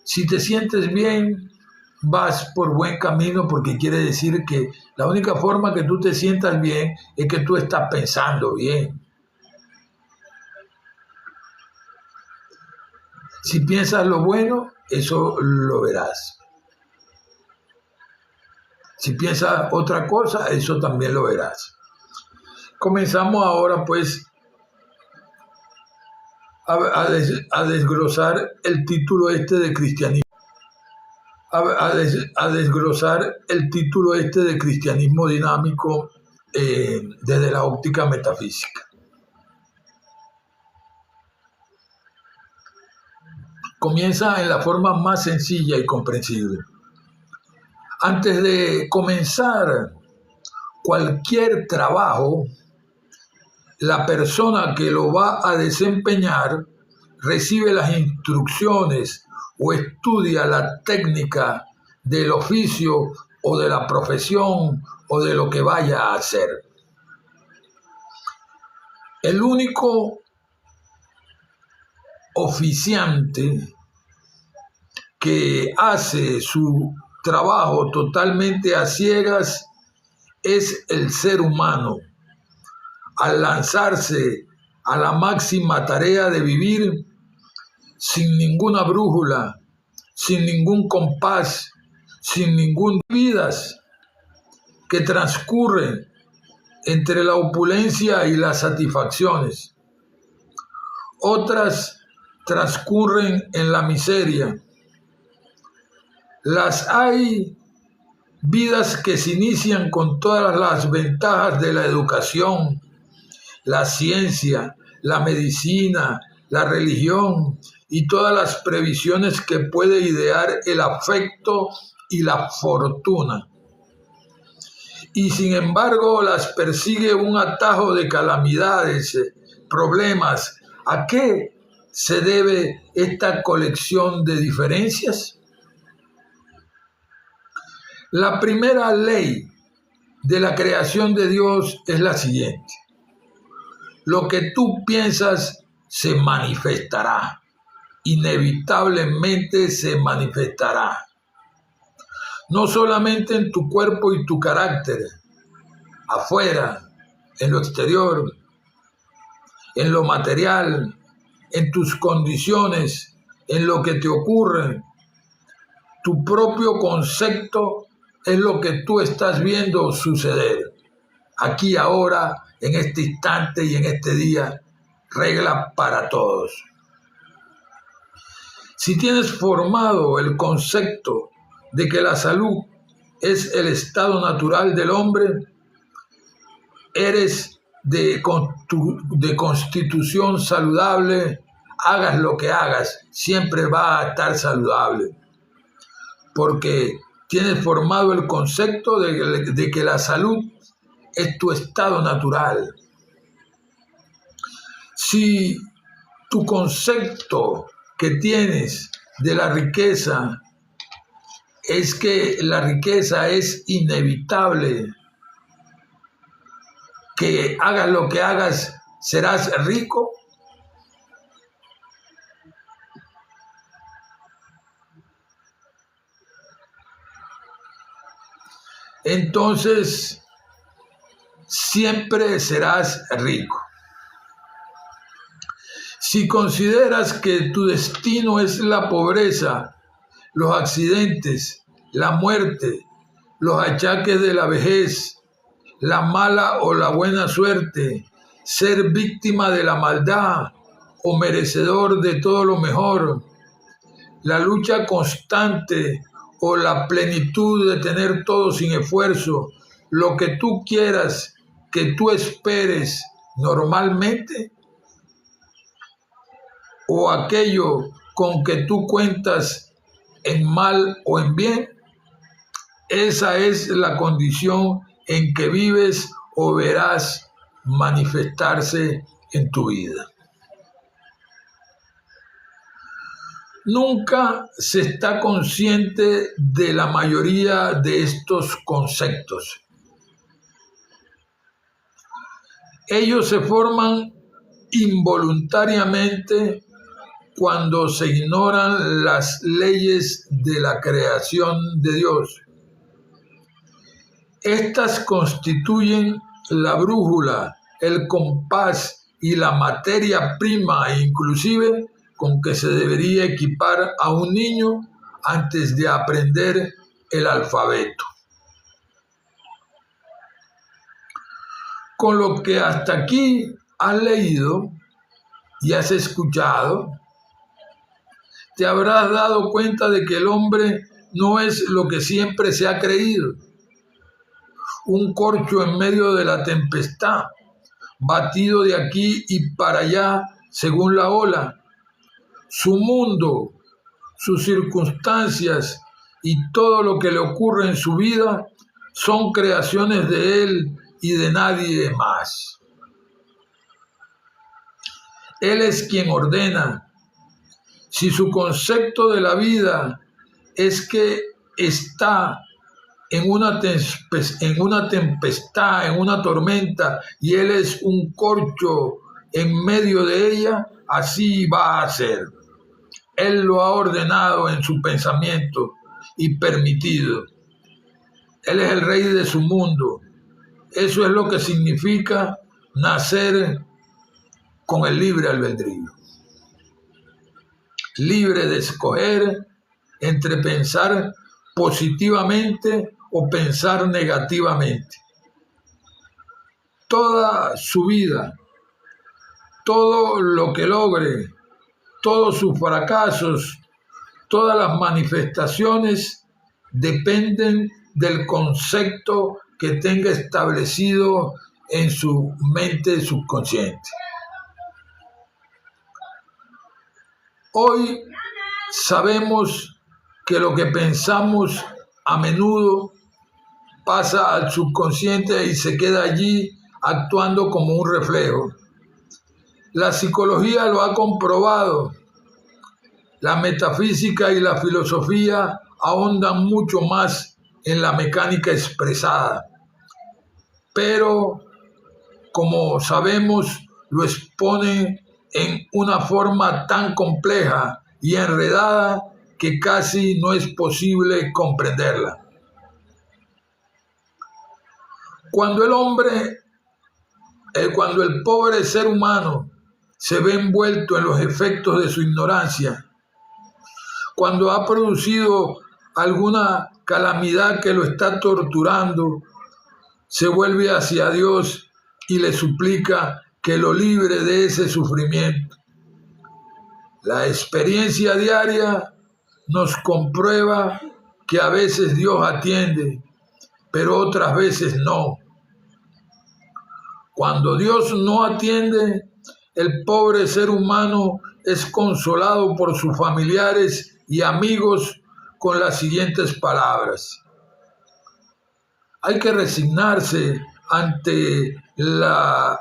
Speaker 1: si te sientes bien, vas por buen camino, porque quiere decir que la única forma que tú te sientas bien es que tú estás pensando bien. Si piensas lo bueno, eso lo verás. Si piensas otra cosa, eso también lo verás. Comenzamos ahora pues a desglosar el título este de cristianismo. A desglosar el título este de cristianismo dinámico desde la óptica metafísica. Comienza en la forma más sencilla y comprensible. Antes de comenzar cualquier trabajo, la persona que lo va a desempeñar recibe las instrucciones o estudia la técnica del oficio o de la profesión o de lo que vaya a hacer. El único oficiante que hace su trabajo totalmente a ciegas es el ser humano, al lanzarse a la máxima tarea de vivir sin ninguna brújula, sin ningún compás, sin ningún vidas que transcurren entre la opulencia y las satisfacciones. Otras transcurren en la miseria. Las hay vidas que se inician con todas las ventajas de la educación, la ciencia, la medicina, la religión y todas las previsiones que puede idear el afecto y la fortuna. Y sin embargo las persigue un atajo de calamidades, problemas. ¿A qué se debe esta colección de diferencias? La primera ley de la creación de Dios es la siguiente: lo que tú piensas se manifestará, inevitablemente se manifestará, no solamente en tu cuerpo y tu carácter, afuera, en lo exterior, en lo material, en tus condiciones, en lo que te ocurre. Tu propio concepto es lo que tú estás viendo suceder, aquí, ahora, en este instante y en este día, regla para todos. Si tienes formado el concepto de que la salud es el estado natural del hombre, eres de constitución saludable, hagas lo que hagas, siempre va a estar saludable, porque tienes formado el concepto de que la salud es tu estado natural. Si tu concepto que tienes de la riqueza es que la riqueza es inevitable, que hagas lo que hagas, serás rico, entonces siempre serás rico. Si consideras que tu destino es la pobreza, los accidentes, la muerte, los achaques de la vejez, la mala o la buena suerte, ser víctima de la maldad o merecedor de todo lo mejor, la lucha constante o la plenitud de tener todo sin esfuerzo, lo que tú quieras, que tú esperes normalmente, o aquello con que tú cuentas en mal o en bien, esa es la condición en que vives o verás manifestarse en tu vida. nunca se está consciente de la mayoría de estos conceptos. Ellos se forman involuntariamente cuando se ignoran las leyes de la creación de Dios. Estas constituyen la brújula, el compás y la materia prima inclusive con que se debería equipar a un niño antes de aprender el alfabeto. Con lo que hasta aquí has leído y has escuchado, te habrás dado cuenta de que el hombre no es lo que siempre se ha creído, un corcho en medio de la tempestad, batido de aquí y para allá según la ola. Su mundo, sus circunstancias y todo lo que le ocurre en su vida son creaciones de él y de nadie más. Él es quien ordena. Si su concepto de la vida es que está en una tempestad, en una tormenta, y él es un corcho en medio de ella, así va a ser. Él lo ha ordenado en su pensamiento y permitido. Él es el rey de su mundo. Eso es lo que significa nacer con el libre albedrío. Libre de escoger entre pensar positivamente o pensar negativamente. Toda su vida, todo lo que logre, todos sus fracasos, todas las manifestaciones dependen del concepto que tenga establecido en su mente subconsciente. Hoy sabemos que lo que pensamos a menudo pasa al subconsciente y se queda allí actuando como un reflejo. La psicología lo ha comprobado. La metafísica y la filosofía ahondan mucho más en la mecánica expresada. Pero, como sabemos, lo expone en una forma tan compleja y enredada que casi no es posible comprenderla. Cuando el pobre ser humano se ve envuelto en los efectos de su ignorancia, cuando ha producido alguna calamidad que lo está torturando, se vuelve hacia Dios y le suplica que lo libre de ese sufrimiento. La experiencia diaria nos comprueba que a veces Dios atiende, pero otras veces no. Cuando Dios no atiende, el pobre ser humano es consolado por sus familiares y amigos con las siguientes palabras: hay que resignarse ante la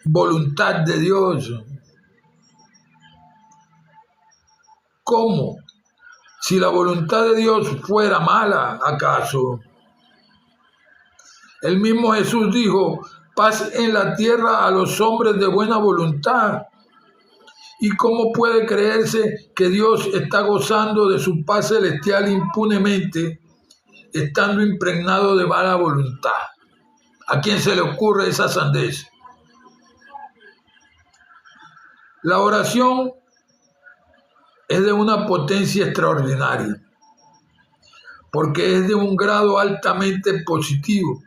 Speaker 1: voluntad de Dios. ¿Cómo? Si la voluntad de Dios fuera mala, ¿acaso? El mismo Jesús dijo: paz en la tierra a los hombres de buena voluntad. ¿Y cómo puede creerse que Dios está gozando de su paz celestial impunemente, estando impregnado de mala voluntad? ¿A quién se le ocurre esa sandez? La oración es de una potencia extraordinaria, porque es de un grado altamente positivo.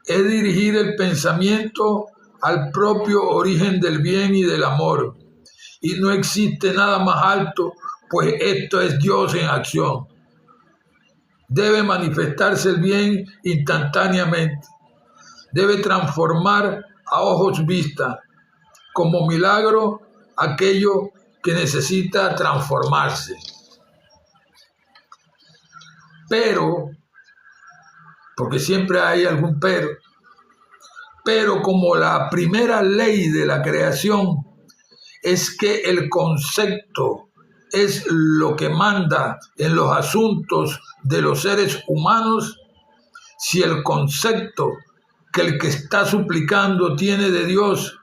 Speaker 1: Es dirigir el pensamiento al propio origen del bien y del amor. Y no existe nada más alto, pues esto es Dios en acción. Debe manifestarse el bien instantáneamente. Debe transformar a ojos vista, como milagro, aquello que necesita transformarse. Pero, porque siempre hay algún pero como la primera ley de la creación es que el concepto es lo que manda en los asuntos de los seres humanos, si el concepto que el que está suplicando tiene de Dios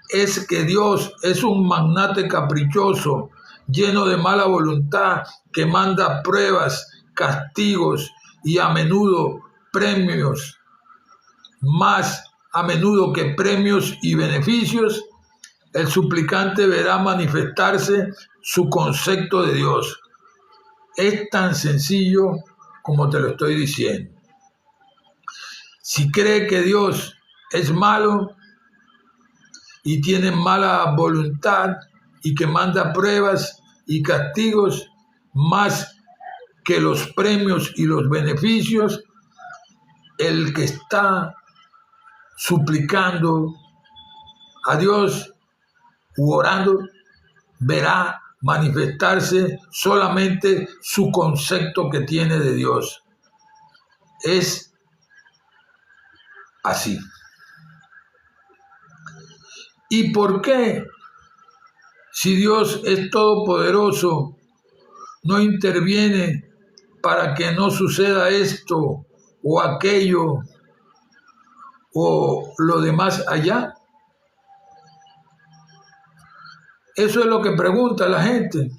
Speaker 1: es que Dios es un magnate caprichoso, lleno de mala voluntad, que manda pruebas, castigos y a menudo premios, más a menudo que premios y beneficios, el suplicante verá manifestarse su concepto de Dios. Es tan sencillo como te lo estoy diciendo. Si cree que Dios es malo y tiene mala voluntad y que manda pruebas y castigos más que los premios y los beneficios, el que está suplicando a Dios u orando verá manifestarse solamente su concepto que tiene de Dios. Es así. ¿Y por qué? Si Dios es todopoderoso, no interviene para que no suceda esto o aquello o lo demás allá. Eso es lo que pregunta la gente.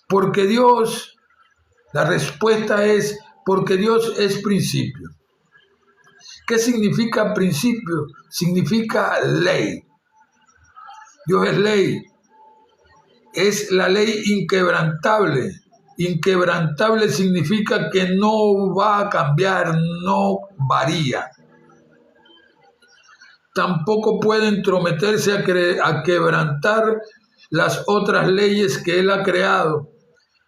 Speaker 1: Porque Dios, la respuesta es porque Dios es principio. ¿Qué significa principio? Significa ley. Dios es ley. Es la ley inquebrantable. Inquebrantable significa que no va a cambiar, no varía. Tampoco puede entrometerse a quebrantar las otras leyes que Él ha creado.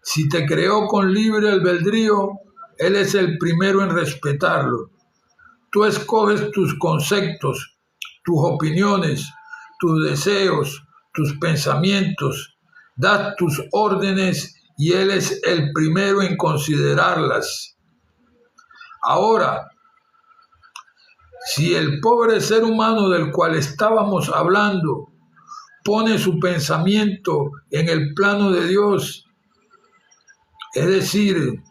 Speaker 1: Si te creó con libre albedrío, Él es el primero en respetarlo. Tú escoges tus conceptos, tus opiniones, tus deseos, tus pensamientos, das tus órdenes y Él es el primero en considerarlas. Ahora, si el pobre ser humano del cual estábamos hablando pone su pensamiento en el plano de Dios, es decir,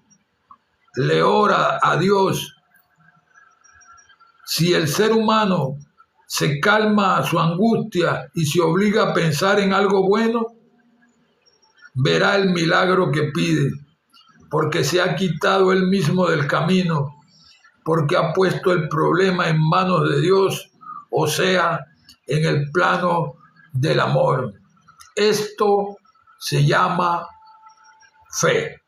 Speaker 1: le ora a Dios, si el ser humano se calma su angustia y se obliga a pensar en algo bueno, verá el milagro que pide, porque se ha quitado él mismo del camino, porque ha puesto el problema en manos de Dios, o sea, en el plano del amor. Esto se llama fe.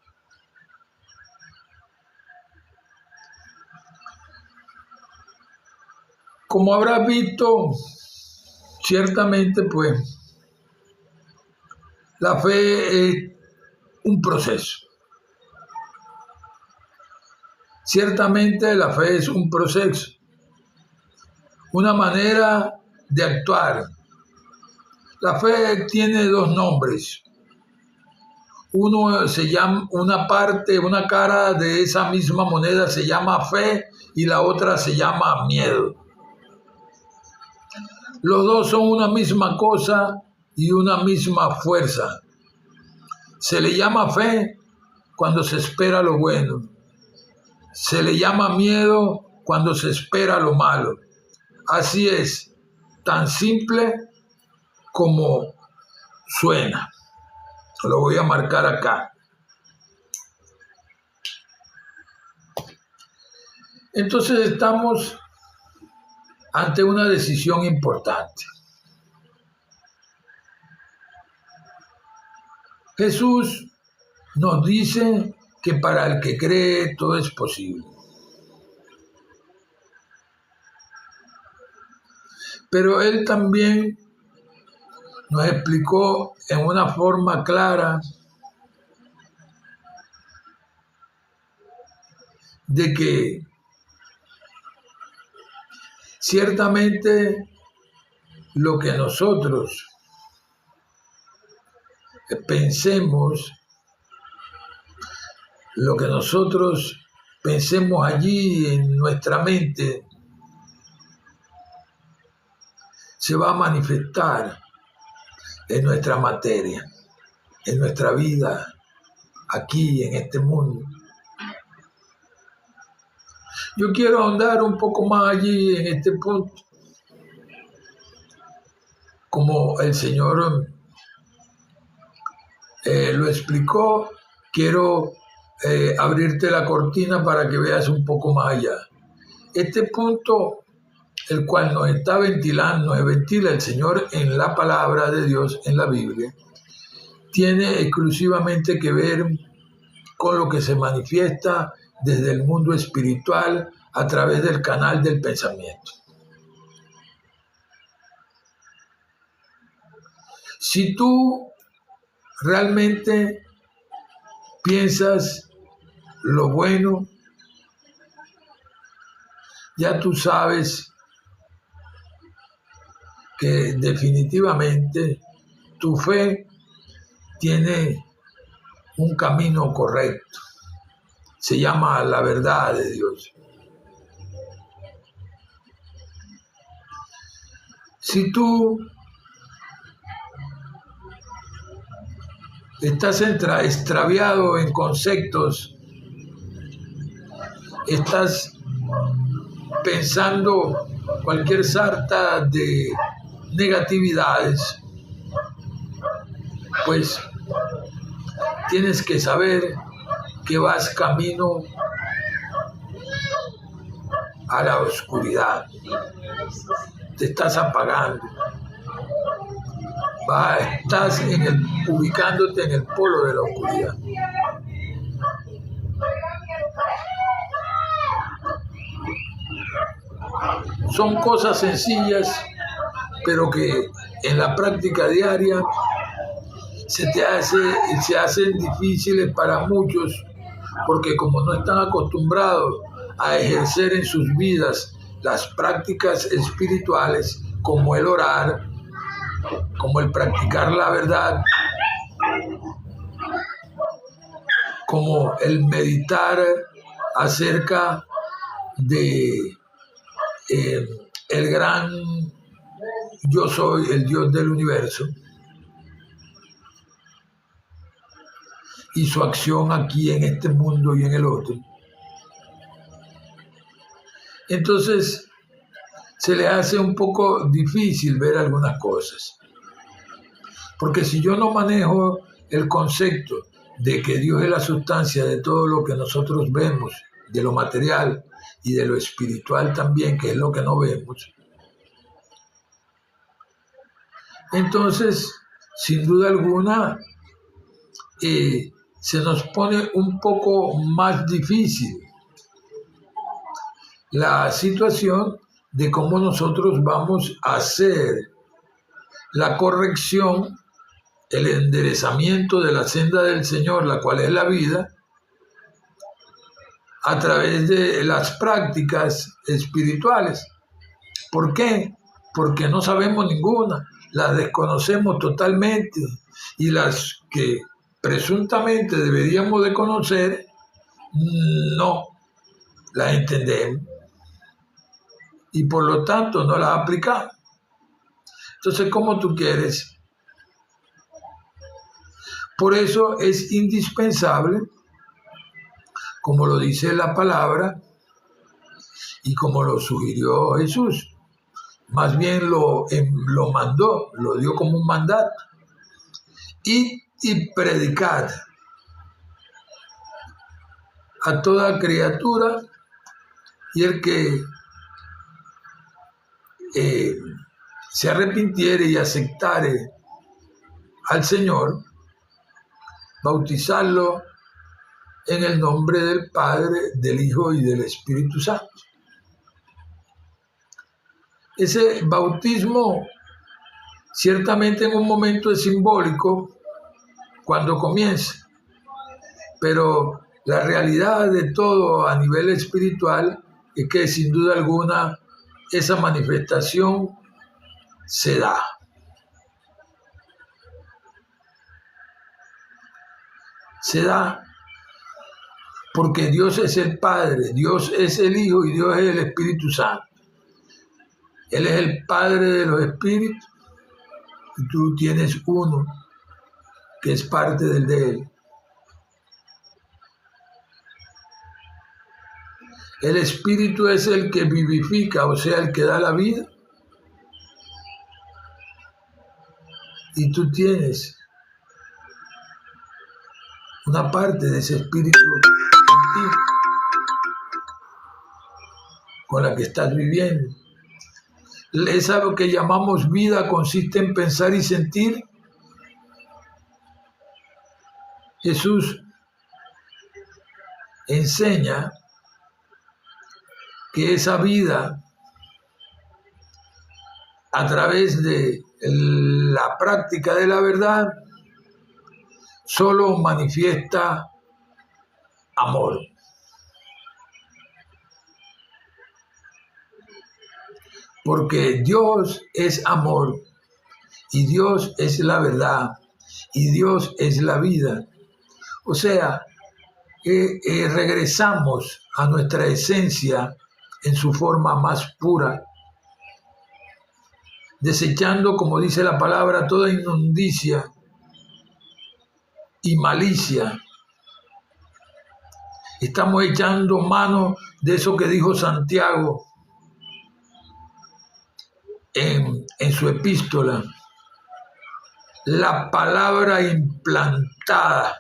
Speaker 1: Como habrás visto, ciertamente, pues, la fe es un proceso. Ciertamente la fe es un proceso, una manera de actuar. La fe tiene dos nombres. Uno se llama, una cara de esa misma moneda se llama fe y la otra se llama miedo. Los dos son una misma cosa y una misma fuerza. Se le llama fe cuando se espera lo bueno. Se le llama miedo cuando se espera lo malo. Así es, tan simple como suena. Lo voy a marcar acá. Entonces estamos ante una decisión importante. Jesús nos dice que para el que cree todo es posible. Pero Él también nos explicó en una forma clara de que ciertamente lo que nosotros pensemos, lo que nosotros pensemos allí en nuestra mente, se va a manifestar en nuestra materia, en nuestra vida, aquí en este mundo. Yo quiero ahondar un poco más allí en este punto. Como el Señor lo explicó, quiero abrirte la cortina para que veas un poco más allá. Este punto, el cual nos está ventilando, nos ventila el Señor en la palabra de Dios, en la Biblia, tiene exclusivamente que ver con lo que se manifiesta desde el mundo espiritual a través del canal del pensamiento. Si tú realmente piensas lo bueno, ya tú sabes que definitivamente tu fe tiene un camino correcto. Se llama la verdad de Dios. Si tú estás extraviado en conceptos, estás pensando cualquier sarta de negatividades, pues tienes que saber que vas camino a la oscuridad. Te estás apagando. Estás ubicándote en el polo de la oscuridad. Son cosas sencillas, pero que en la práctica diaria se hacen difíciles para muchos, porque como no están acostumbrados a ejercer en sus vidas las prácticas espirituales, como el orar, como el practicar la verdad, como el meditar acerca de el gran yo soy, el Dios del universo, y su acción aquí en este mundo y en el otro. Entonces se le hace un poco difícil ver algunas cosas. Porque si yo no manejo el concepto de que Dios es la sustancia de todo lo que nosotros vemos, de lo material y de lo espiritual también, que es lo que no vemos, entonces, sin duda alguna, se nos pone un poco más difícil la situación de cómo nosotros vamos a hacer la corrección, el enderezamiento de la senda del Señor, la cual es la vida, a través de las prácticas espirituales. ¿Por qué? Porque no sabemos ninguna, las desconocemos totalmente, y las que presuntamente deberíamos de conocer, no las entendemos y por lo tanto no las aplicamos. Entonces, ¿cómo tú quieres? Por eso es indispensable, como lo dice la palabra y como lo sugirió Jesús, más bien lo mandó, lo dio como un mandato, y predicad a toda criatura, y el que se arrepintiere y aceptare al Señor, bautizarlo en el nombre del Padre, del Hijo y del Espíritu Santo. Ese bautismo ciertamente en un momento es simbólico cuando comienza, pero la realidad de todo a nivel espiritual es que sin duda alguna esa manifestación se da. Se da porque Dios es el Padre, Dios es el Hijo y Dios es el Espíritu Santo. Él es el Padre de los espíritus y tú tienes uno que es parte del de él. El espíritu es el que vivifica, o sea, el que da la vida. Y tú tienes una parte de ese espíritu en ti con la que estás viviendo. Esa lo que llamamos vida consiste en pensar y sentir. Jesús enseña que esa vida, a través de la práctica de la verdad, solo manifiesta amor. Porque Dios es amor, y Dios es la verdad, y Dios es la vida. O sea, regresamos a nuestra esencia en su forma más pura, desechando, como dice la palabra, toda inmundicia y malicia. Estamos echando mano de eso que dijo Santiago en su epístola, la palabra implantada,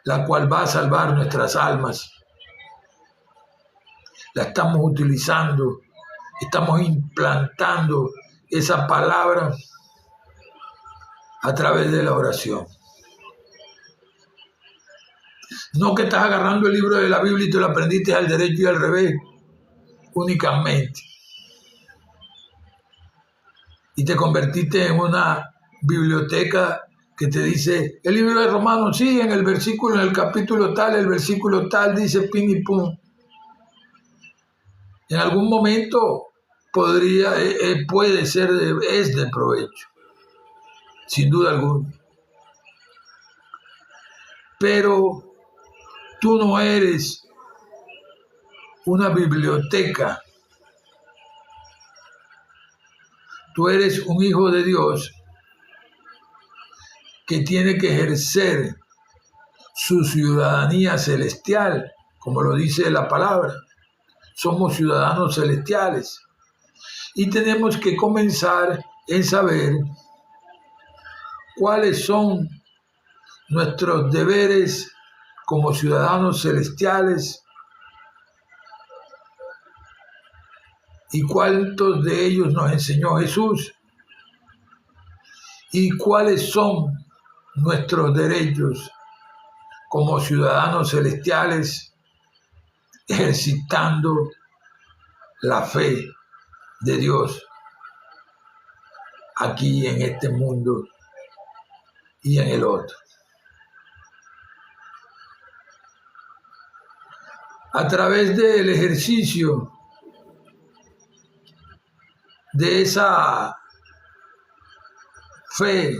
Speaker 1: la cual va a salvar nuestras almas. La estamos utilizando, estamos implantando esa palabra a través de la oración. No que estás agarrando el libro de la Biblia y te lo aprendiste al derecho y al revés únicamente, y te convertiste en una biblioteca que te dice el libro de Romanos, sí, en el versículo, en el capítulo tal, el versículo tal dice pin y pum. En algún momento puede ser, es de provecho, sin duda alguna. Pero tú no eres una biblioteca. Tú eres un hijo de Dios que tiene que ejercer su ciudadanía celestial, como lo dice la palabra. Somos ciudadanos celestiales y tenemos que comenzar en saber cuáles son nuestros deberes como ciudadanos celestiales y cuántos de ellos nos enseñó Jesús y cuáles son nuestros derechos como ciudadanos celestiales ejercitando la fe de Dios aquí en este mundo y en el otro. A través del ejercicio de esa fe,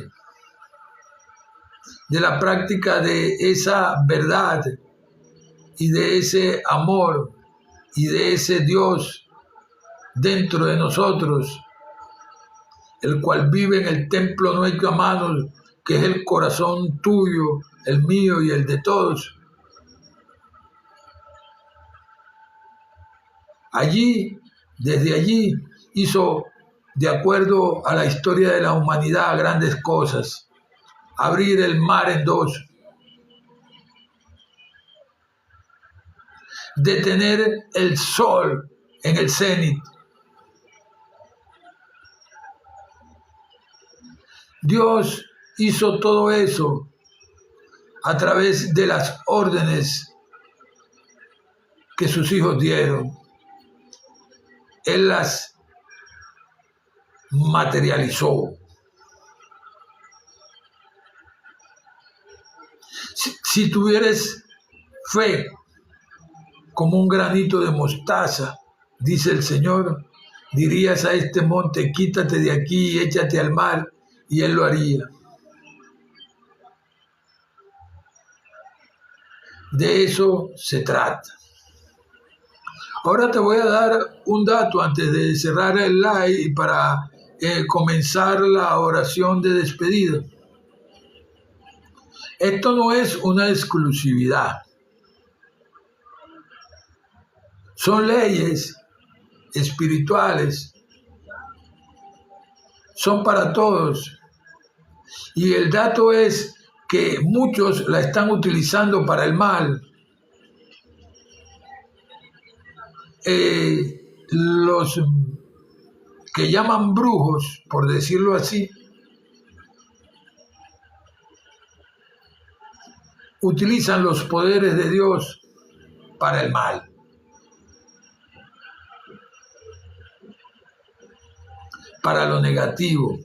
Speaker 1: de la práctica de esa verdad y de ese amor y de ese Dios dentro de nosotros, el cual vive en el templo nuestro a manos, que es el corazón tuyo, el mío y el de todos. Allí, desde allí, hizo, de acuerdo a la historia de la humanidad, grandes cosas. Abrir el mar en dos. Detener el sol en el cenit. Dios hizo todo eso a través de las órdenes que sus hijos dieron. Él las materializó. Si tuvieras fe como un granito de mostaza, dice el Señor, dirías a este monte, quítate de aquí y échate al mar, y Él lo haría. De eso se trata. Ahora te voy a dar un dato antes de cerrar el live y para comenzar la oración de despedida. Esto no es una exclusividad. Son leyes espirituales. Son para todos. Y el dato es que muchos la están utilizando para el mal. Los que llaman brujos, por decirlo así, utilizan los poderes de Dios para el mal. Para lo negativo.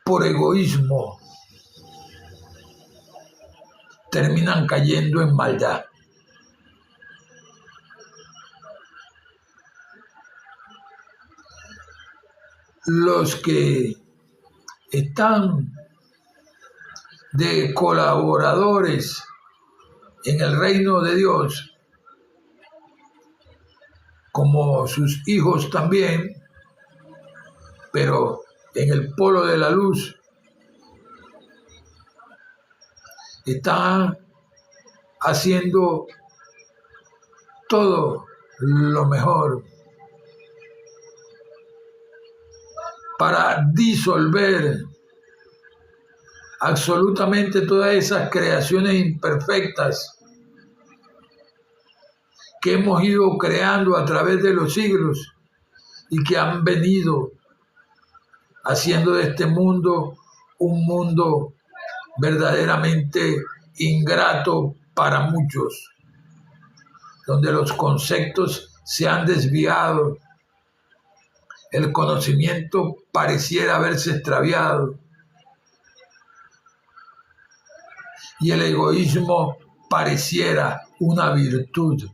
Speaker 1: Por egoísmo. Terminan cayendo en maldad. Los que están de colaboradores en el reino de Dios, como sus hijos también, pero en el polo de la luz, están haciendo todo lo mejor para disolver absolutamente todas esas creaciones imperfectas que hemos ido creando a través de los siglos y que han venido haciendo de este mundo un mundo verdaderamente ingrato para muchos, donde los conceptos se han desviado, el conocimiento pareciera haberse extraviado y el egoísmo pareciera una virtud.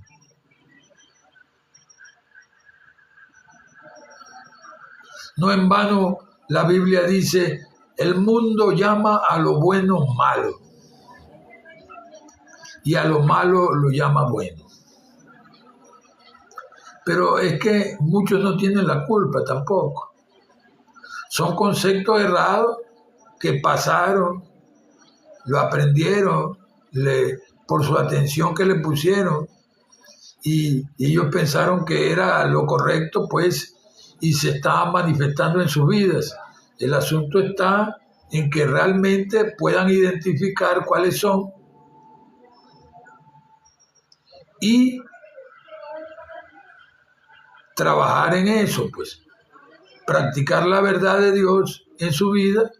Speaker 1: No en vano la Biblia dice, el mundo llama a lo bueno malo y a lo malo lo llama bueno. Pero es que muchos no tienen la culpa tampoco. Son conceptos errados que pasaron, lo aprendieron por su atención que le pusieron y ellos pensaron que era lo correcto, pues, y se estaban manifestando en sus vidas. El asunto está en que realmente puedan identificar cuáles son y trabajar en eso, pues, practicar la verdad de Dios en su vida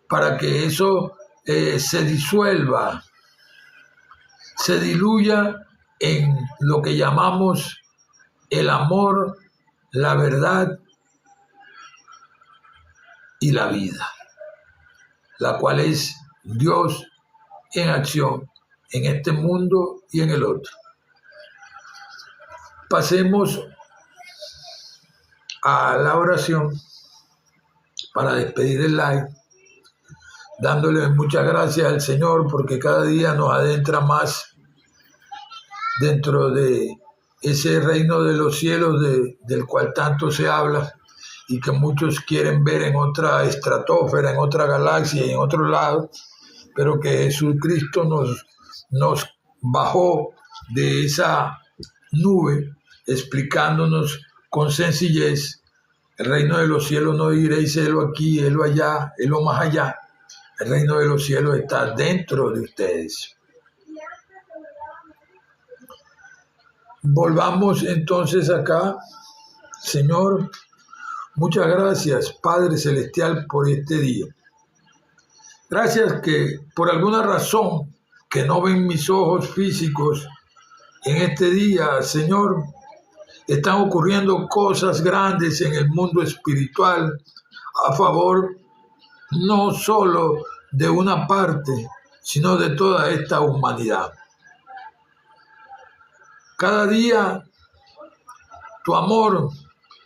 Speaker 1: para que eso se disuelva, se diluya en lo que llamamos el amor, la verdad y la vida, la cual es Dios en acción en este mundo y en el otro. Pasemos a la oración para despedir el live, dándole muchas gracias al Señor porque cada día nos adentra más dentro de ese reino de los cielos del cual tanto se habla y que muchos quieren ver en otra estratosfera, en otra galaxia y en otro lado, pero que Jesucristo nos bajó de esa nube explicándonos con sencillez: el reino de los cielos no diréis helo aquí, helo allá, helo más allá. El reino de los cielos está dentro de ustedes. Volvamos entonces acá. Señor, muchas gracias, Padre Celestial, por este día. Gracias que por alguna razón que no ven mis ojos físicos en este día, Señor, están ocurriendo cosas grandes en el mundo espiritual a favor no solo de una parte, sino de toda esta humanidad. Cada día tu amor,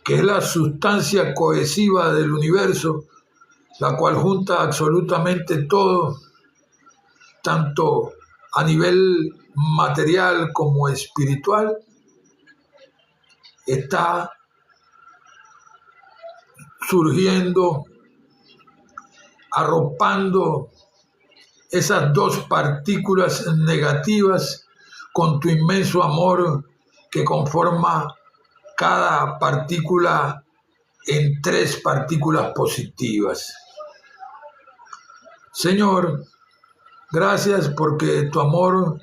Speaker 1: que es la sustancia cohesiva del universo, la cual junta absolutamente todo, tanto a nivel material como espiritual, está surgiendo, arropando esas dos partículas negativas con tu inmenso amor que conforma cada partícula en 3 partículas positivas. Señor, gracias porque tu amor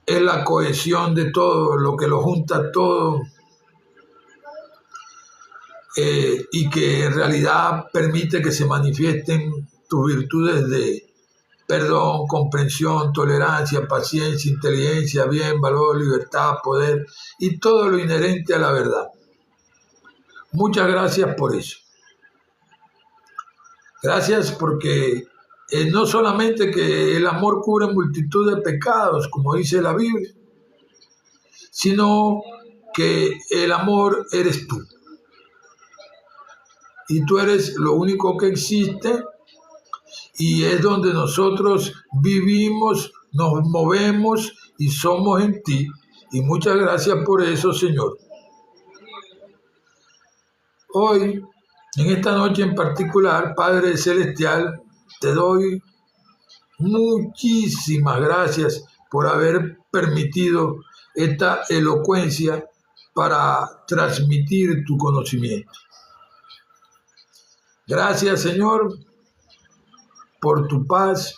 Speaker 1: es la cohesión de todo, lo que lo junta todo, y que en realidad permite que se manifiesten tus virtudes de perdón, comprensión, tolerancia, paciencia, inteligencia, bien, valor, libertad, poder y todo lo inherente a la verdad. Muchas gracias por eso. Gracias porque no solamente que el amor cubre multitud de pecados, como dice la Biblia, sino que el amor eres tú. Y tú eres lo único que existe y es donde nosotros vivimos, nos movemos y somos en ti. Y muchas gracias por eso, Señor. Hoy, en esta noche en particular, Padre Celestial, te doy muchísimas gracias por haber permitido esta elocuencia para transmitir tu conocimiento. Gracias, Señor, por tu paz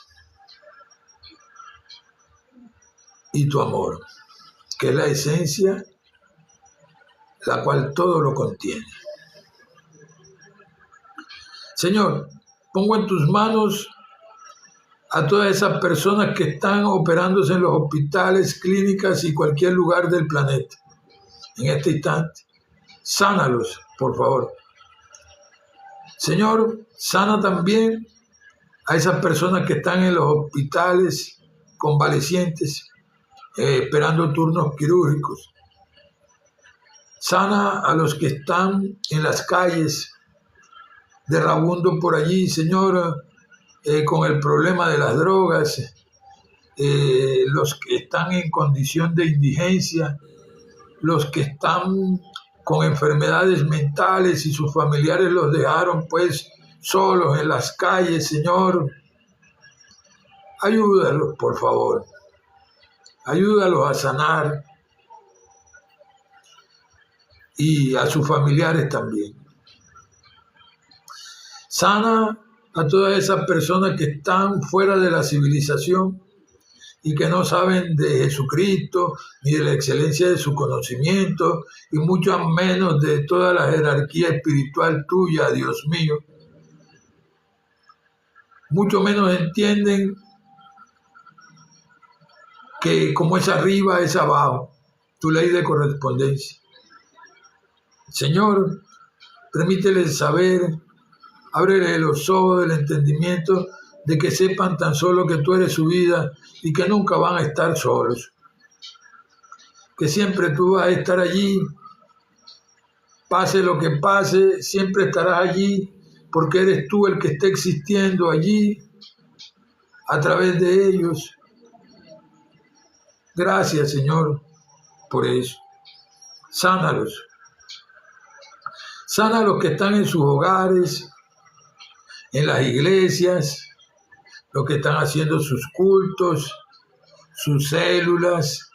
Speaker 1: y tu amor, que es la esencia, la cual todo lo contiene. Señor, pongo en tus manos a todas esas personas que están operándose en los hospitales, clínicas y cualquier lugar del planeta. En este instante, sánalos, por favor. Señor, sana también a esas personas que están en los hospitales convalecientes, esperando turnos quirúrgicos. Sana a los que están en las calles, derrabundo por allí, Señor, con el problema de las drogas, los que están en condición de indigencia, los que están con enfermedades mentales y sus familiares los dejaron pues solos en las calles, Señor. Ayúdalos, por favor. Ayúdalos a sanar y a sus familiares también. Sana a todas esas personas que están fuera de la civilización y que no saben de Jesucristo, ni de la excelencia de su conocimiento, y mucho menos de toda la jerarquía espiritual tuya, Dios mío. Mucho menos entienden que como es arriba, es abajo, tu ley de correspondencia. Señor, permíteles saber, ábrele los ojos del entendimiento, de que sepan tan solo que tú eres su vida y que nunca van a estar solos. Que siempre tú vas a estar allí, pase lo que pase, siempre estarás allí, porque eres tú el que está existiendo allí, a través de ellos. Gracias, Señor, por eso. Sánalos. Sana a los que están en sus hogares, en las iglesias, los que están haciendo sus cultos, sus células,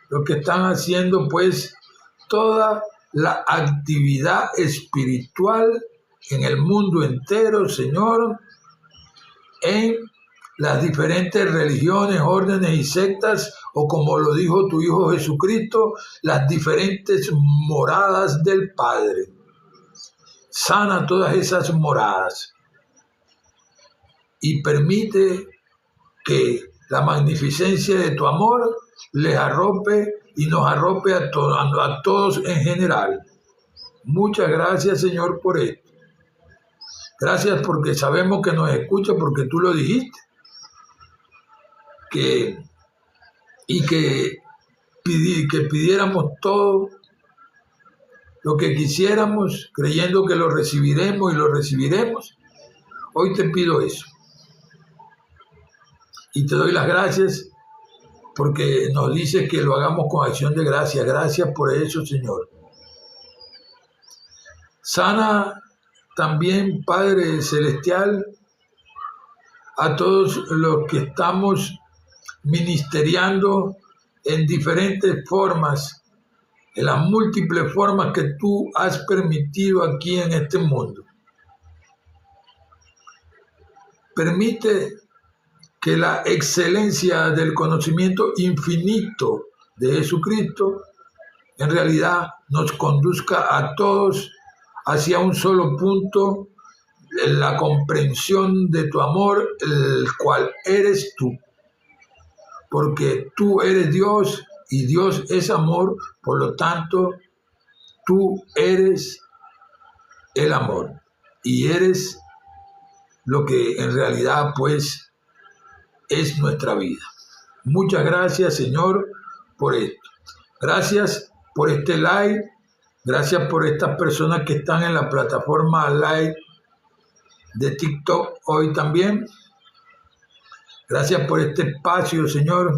Speaker 1: los que están haciendo pues toda la actividad espiritual en el mundo entero, Señor, en las diferentes religiones, órdenes y sectas, o como lo dijo tu Hijo Jesucristo, las diferentes moradas del Padre. Sana todas esas moradas y permite que la magnificencia de tu amor les arrope y nos arrope a todos en general. Muchas gracias, Señor, por esto. Gracias porque sabemos que nos escucha, porque tú lo dijiste. Que pidiéramos todo lo que quisiéramos, creyendo que lo recibiremos y lo recibiremos. Hoy te pido eso. Y te doy las gracias porque nos dice que lo hagamos con acción de gracias. Gracias por eso, Señor. Sana también, Padre Celestial, a todos los que estamos ministeriando en diferentes formas, en las múltiples formas que tú has permitido aquí en este mundo. Permite que la excelencia del conocimiento infinito de Jesucristo en realidad nos conduzca a todos hacia un solo punto, la comprensión de tu amor, el cual eres tú. Porque tú eres Dios y Dios es amor, por lo tanto, tú eres el amor y eres lo que en realidad pues es nuestra vida. Muchas gracias, Señor, por esto. Gracias por este live. Gracias por estas personas que están en la plataforma live de TikTok hoy también. Gracias por este espacio, Señor,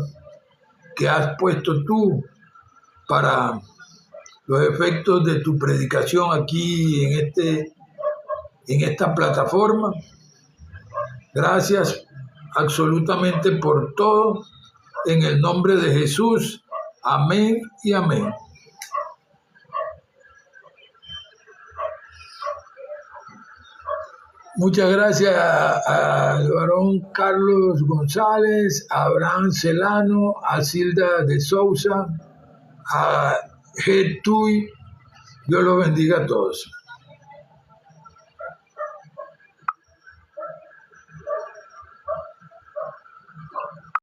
Speaker 1: que has puesto tú para los efectos de tu predicación aquí en esta plataforma. Gracias absolutamente por todo. En el nombre de Jesús. Amén y amén. Muchas gracias al varón Carlos González, a Abraham Celano, a Silda de Sousa, a G. Tuy. Dios los bendiga a todos.